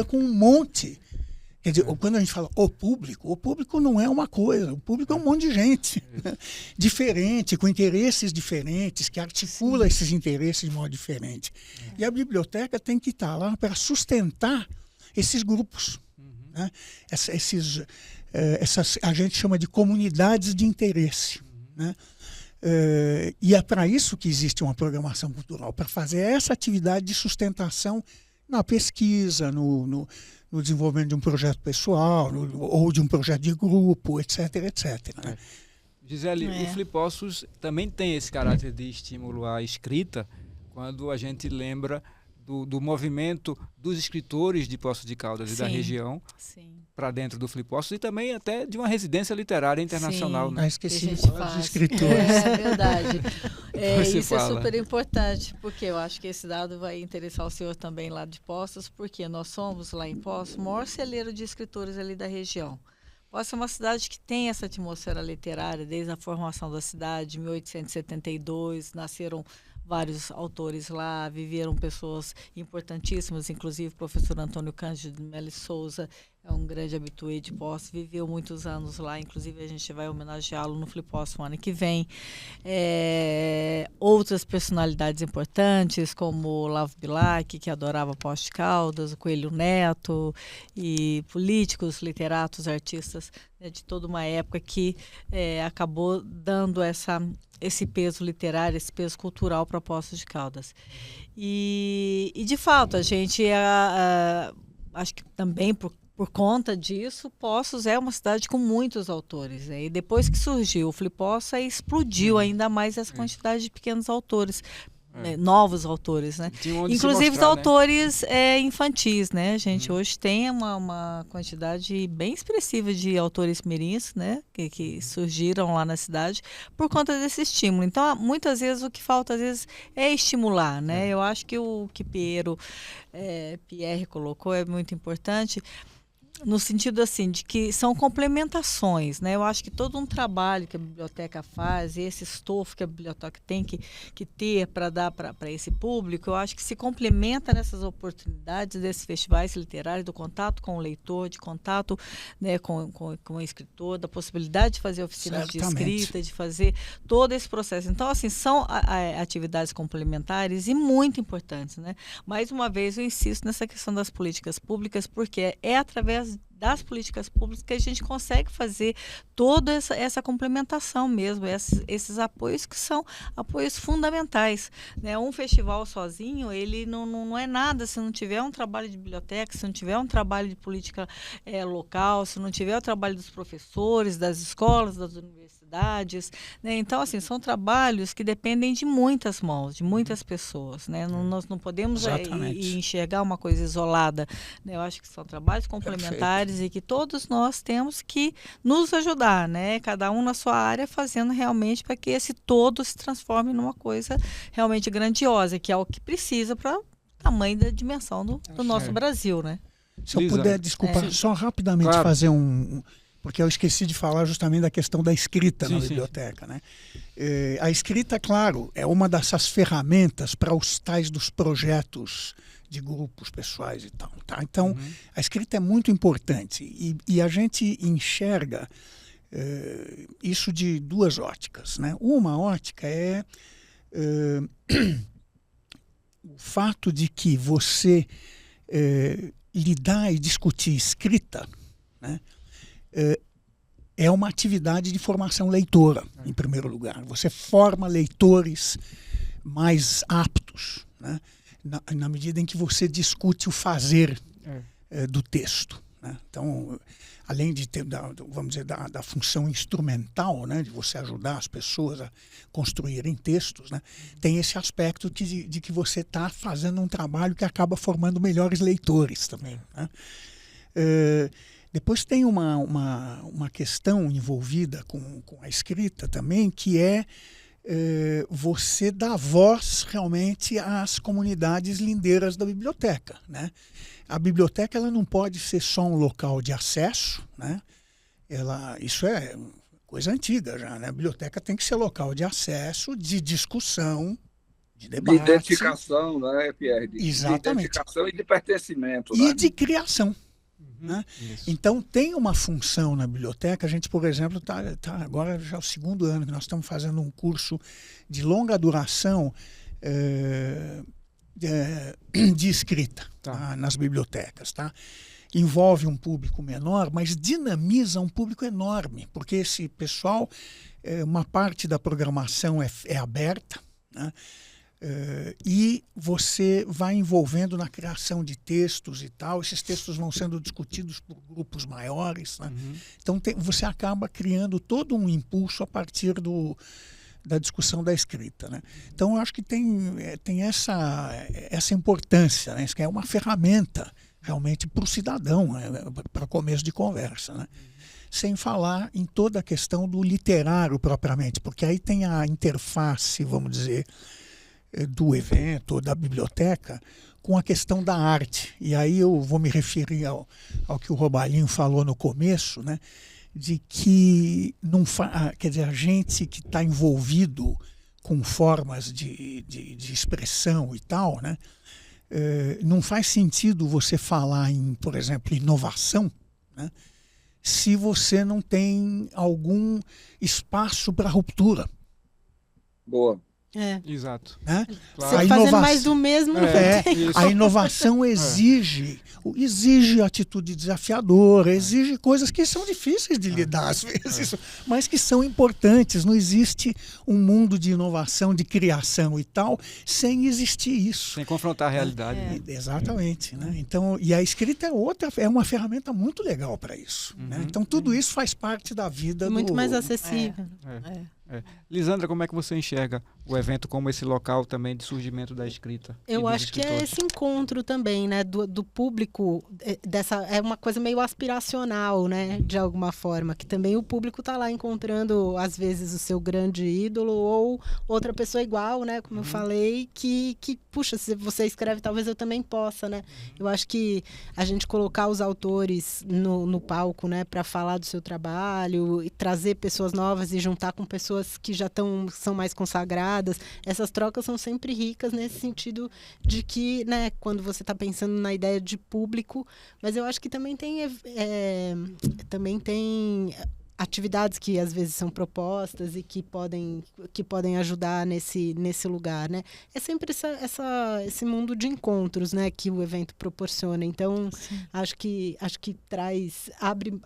com um monte. Quer dizer, quando a gente fala o público não é uma coisa, o público é um monte de gente, né? Diferente, com interesses diferentes, que articula esses interesses de modo diferente. E a biblioteca tem que estar lá para sustentar esses grupos, né? A gente chama de comunidades de interesse, né? E é para isso que existe uma programação cultural, para fazer essa atividade de sustentação na pesquisa, no desenvolvimento de um projeto pessoal, ou de um projeto de grupo, etc, etc. Né? Gisele, o Flipossos também tem esse caráter de estímulo à escrita, quando a gente lembra do movimento dos escritores de Poços de Caldas e da região para dentro do Flipossos, e também até de uma residência literária internacional. Né? Esqueci de falar dos escritores. É verdade. Isso é super importante, porque eu acho que esse dado vai interessar o senhor também lá de Poços, porque nós somos lá em Poços o maior celeiro de escritores ali da região. Poços é uma cidade que tem essa atmosfera literária desde a formação da cidade, em 1872, nasceram vários autores lá, viveram pessoas importantíssimas, inclusive o professor Antônio Cândido de Melo Souza, é um grande habitué de Poços, viveu muitos anos lá, inclusive a gente vai homenageá-lo no Flippoços no ano que vem. Outras personalidades importantes, como o Olavo Bilac, que adorava Poços de Caldas, o Coelho Neto, e políticos, literatos, artistas, né, de toda uma época que acabou dando esse peso literário, esse peso cultural para Poços de Caldas. E de fato, a gente, acho que também por conta disso, Poços é uma cidade com muitos autores, né? E depois que surgiu o Flippoços, explodiu ainda mais essa quantidade de pequenos autores, novos autores, né? Inclusive os autores infantis, né? A gente hoje tem uma quantidade bem expressiva de autores mirins, né? Que surgiram lá na cidade por conta desse estímulo. Então, muitas vezes o que falta às vezes é estimular, né? Eu acho que o que Pierre colocou é muito importante, no sentido assim, de que são complementações, né? Eu acho que todo um trabalho que a biblioteca faz, esse estofo que a biblioteca tem que ter para dar para esse público, eu acho que se complementa nessas oportunidades desses festivais literários, do contato com o leitor, de contato, né, com o escritor, da possibilidade de fazer oficinas de escrita, de fazer todo esse processo. Então, assim, são atividades complementares e muito importantes, né? Mais uma vez, eu insisto nessa questão das políticas públicas, porque é através das políticas públicas que a gente consegue fazer toda essa complementação mesmo, esses apoios que são apoios fundamentais, né? Um festival sozinho, ele não é nada se não tiver um trabalho de biblioteca, se não tiver um trabalho de política local, se não tiver o trabalho dos professores, das escolas, das universidades, né? Então, assim, são trabalhos que dependem de muitas mãos, de muitas pessoas, né? Nós não podemos enxergar uma coisa isolada, né? Eu acho que são trabalhos complementares. E que todos nós temos que nos ajudar, né? Cada um na sua área, fazendo realmente para que esse todo se transforme numa coisa realmente grandiosa, que é o que precisa para o tamanho da dimensão do nosso Brasil, né? Se eu puder, desculpa, só rapidamente fazer porque eu esqueci de falar justamente da questão da escrita na biblioteca, né? A escrita, claro, é uma dessas ferramentas para os tais dos projetos de grupos pessoais e tal, tá? Então, a escrita é muito importante e a gente enxerga isso de duas óticas, né? Uma ótica é o fato de que você lidar e discutir escrita, né? É uma atividade de formação leitora, em primeiro lugar. Você forma leitores mais aptos, né? Na medida em que você discute o fazer do texto, né? Então, além de ter, vamos dizer, da função instrumental, né, de você ajudar as pessoas a construírem textos, né, tem esse aspecto de que você está fazendo um trabalho que acaba formando melhores leitores também, né? Depois tem uma questão envolvida com a escrita também, que é você dá voz realmente às comunidades lindeiras da biblioteca, né? A biblioteca ela não pode ser só um local de acesso, né? Isso é coisa antiga já, né? A biblioteca tem que ser local de acesso, de discussão, de debate. De identificação, né, Pierre? Exatamente. De identificação e de pertencimento. E né? de criação. Né? Então tem uma função na biblioteca. A gente, por exemplo, tá agora já é o 2º ano que nós estamos fazendo um curso de longa duração de escrita nas bibliotecas, tá? Envolve um público menor, mas dinamiza um público enorme, porque esse pessoal, uma parte da programação é aberta, né? E você vai envolvendo na criação de textos e tal. Esses textos vão sendo discutidos por grupos maiores, né? Então você acaba criando todo um impulso a partir da discussão da escrita, né? Então eu acho que tem essa importância, né? Isso que é uma ferramenta realmente para o cidadão, né? Para começo de conversa, né? Sem falar em toda a questão do literário propriamente, porque aí tem a interface, vamos dizer, do evento ou da biblioteca com a questão da arte. E aí eu vou me referir ao que o Robalinho falou no começo, né? de que quer dizer, a gente que está envolvido com formas de expressão e tal, né? Não faz sentido você falar em, por exemplo, inovação, né? Se você não tem algum espaço para ruptura. Boa. Exato. Né? Claro. Você fazendo mais do mesmo. A inovação exige atitude desafiadora, exige coisas que são difíceis de lidar às vezes, mas que são importantes. Não existe um mundo de inovação, de criação e tal, sem existir isso. Sem confrontar a realidade. Exatamente. Né? Então, e a escrita é uma ferramenta muito legal para isso. Né? Então, tudo isso faz parte da vida muito mais acessível. Lisandra, como é que você enxerga o evento como esse local também de surgimento da escrita? Eu acho que é esse encontro também, né, do público, é uma coisa meio aspiracional, né, de alguma forma, que também o público está lá encontrando, às vezes, o seu grande ídolo ou outra pessoa igual, né, como eu falei, que, puxa, se você escreve, talvez eu também possa, né. Eu acho que a gente colocar os autores no palco, né, para falar do seu trabalho e trazer pessoas novas e juntar com pessoas que já são mais consagradas, essas trocas são sempre ricas nesse sentido de que, né, quando você está pensando na ideia de público, mas eu acho que também tem atividades que às vezes são propostas e que podem ajudar nesse lugar, né? É sempre esse mundo de encontros, né, que o evento proporciona. Então, acho que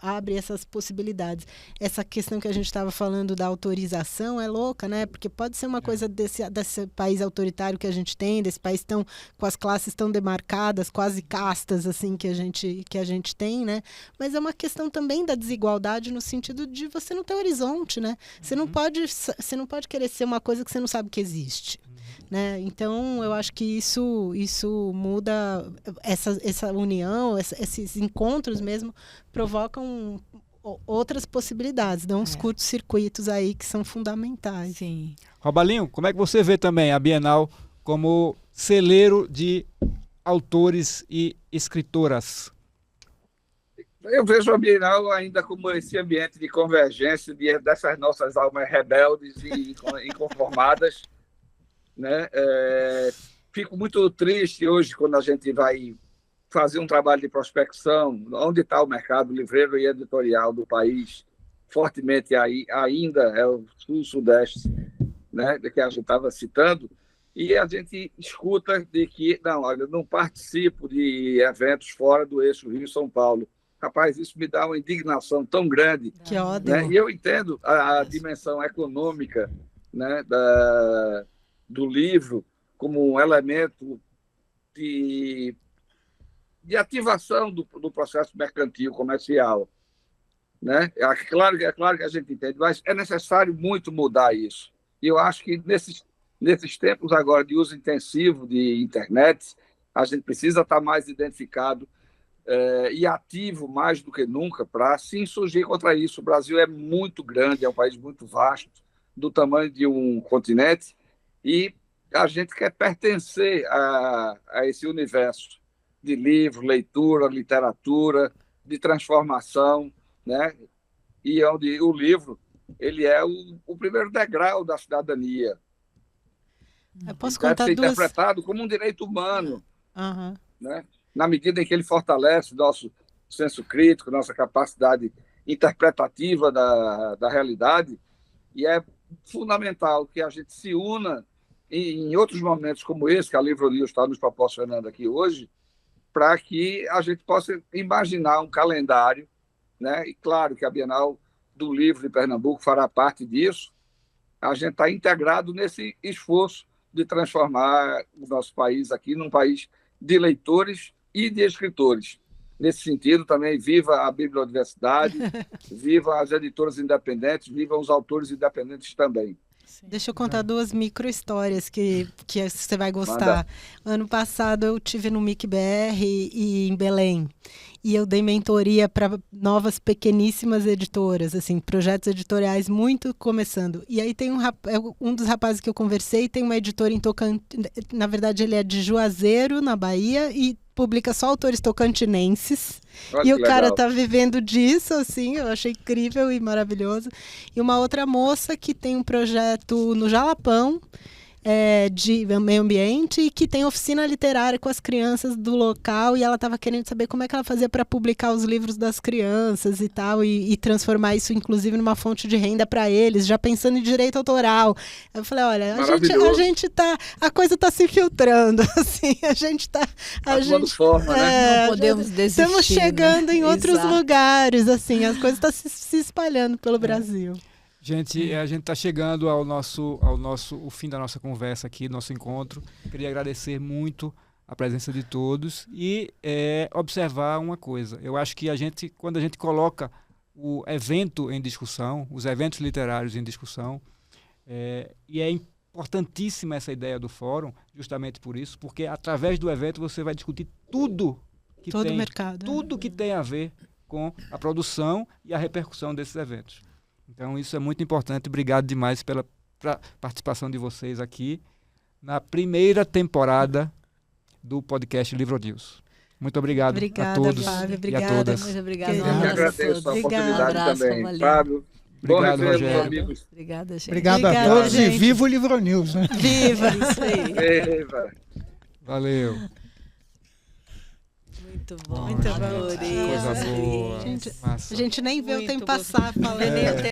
abre essas possibilidades. Essa questão que a gente estava falando da autorização é louca, né? Porque pode ser uma coisa desse país autoritário que a gente tem, desse país com as classes tão demarcadas, quase castas assim que a gente tem, né? Mas é uma questão também da desigualdade no sentido de você não ter horizonte, né? Você não pode querer ser uma coisa que você não sabe que existe, né? Então, eu acho que isso muda essa união, esses encontros mesmo provocam outras possibilidades, dão uns curtos-circuitos aí que são fundamentais. Sim. Robalinho, como é que você vê também a Bienal como celeiro de autores e escritoras? Eu vejo a Bienal ainda como esse ambiente de convergência dessas nossas almas rebeldes e inconformadas, né? Fico muito triste hoje quando a gente vai fazer um trabalho de prospecção, onde está o mercado livreiro e editorial do país, fortemente ainda é o sul-sudeste, né, que a gente estava citando, e a gente escuta de que, não, olha, eu não participo de eventos fora do eixo Rio-São Paulo. Rapaz, isso me dá uma indignação tão grande. Que ódio. Né? E eu entendo a dimensão econômica, né, do livro como um elemento de ativação do processo mercantil, comercial. Né? É claro que a gente entende, mas é necessário muito mudar isso. E eu acho que nesses tempos agora de uso intensivo de internet, a gente precisa estar mais identificado e ativo mais do que nunca para se insurgir contra isso. O Brasil é muito grande, é um país muito vasto, do tamanho de um continente, e a gente quer pertencer a esse universo de livro, leitura, literatura, de transformação, né? E onde o livro ele é o primeiro degrau da cidadania. Eu posso contar deve ser interpretado como um direito humano, uhum. né? Na medida em que ele fortalece nosso senso crítico, nossa capacidade interpretativa da realidade, e é fundamental que a gente se una em outros momentos como esse, que a Livro News está nos proporcionando aqui hoje, para que a gente possa imaginar um calendário, né? E claro que a Bienal do Livro de Pernambuco fará parte disso. A gente está integrado nesse esforço de transformar o nosso país aqui num país de leitores e de escritores. Nesse sentido, também viva a bibliodiversidade, viva as editoras independentes, viva os autores independentes também. Deixa eu contar duas micro-histórias que você vai gostar. Ano passado eu tive no MIC-BR e em Belém. E eu dei mentoria para novas pequeníssimas editoras, assim, projetos editoriais muito começando. E aí tem um dos rapazes que eu conversei, tem uma editora em Tocantins, na verdade ele é de Juazeiro, na Bahia, e publica só autores tocantinenses. Olha e o que cara legal. tá vivendo disso, assim, eu achei incrível e maravilhoso. E uma outra moça que tem um projeto no Jalapão, de meio ambiente, e que tem oficina literária com as crianças do local, e ela estava querendo saber como é que ela fazia para publicar os livros das crianças e tal, e transformar isso inclusive numa fonte de renda para eles, já pensando em direito autoral. Eu falei, olha, a coisa tá se filtrando, assim, a gente tá forma, né? Não podemos desistir. Estamos chegando em outros Exato. lugares, assim, as coisas estão se espalhando pelo Brasil. Gente, a gente está chegando o fim da nossa conversa aqui, nosso encontro. Queria agradecer muito a presença de todos e observar uma coisa. Eu acho que quando a gente coloca o evento em discussão, os eventos literários em discussão, e é importantíssima essa ideia do fórum, justamente por isso, porque através do evento você vai discutir tudo que Todo o mercado. Tudo que tem a ver com a produção e a repercussão desses eventos. Então, isso é muito importante. Obrigado demais pela participação de vocês aqui na primeira temporada do podcast Livro News. Muito obrigado a todos Fábio, e a todas. Muito obrigada. Eu que agradeço a oportunidade Abraço, também. valeu. Fábio, bom Obrigado, revê-los, Rogério. amigos. Obrigada, gente. Obrigado a Obrigada, todos gente. e viva o Livro News, né? Viva! Isso aí. Viva. Valeu. Muito bom. Muito bom. Adorei. Coisa adorei. boa. Gente, Massa. a gente nem vê o Muito tempo gostoso. passar falando. Nem o tempo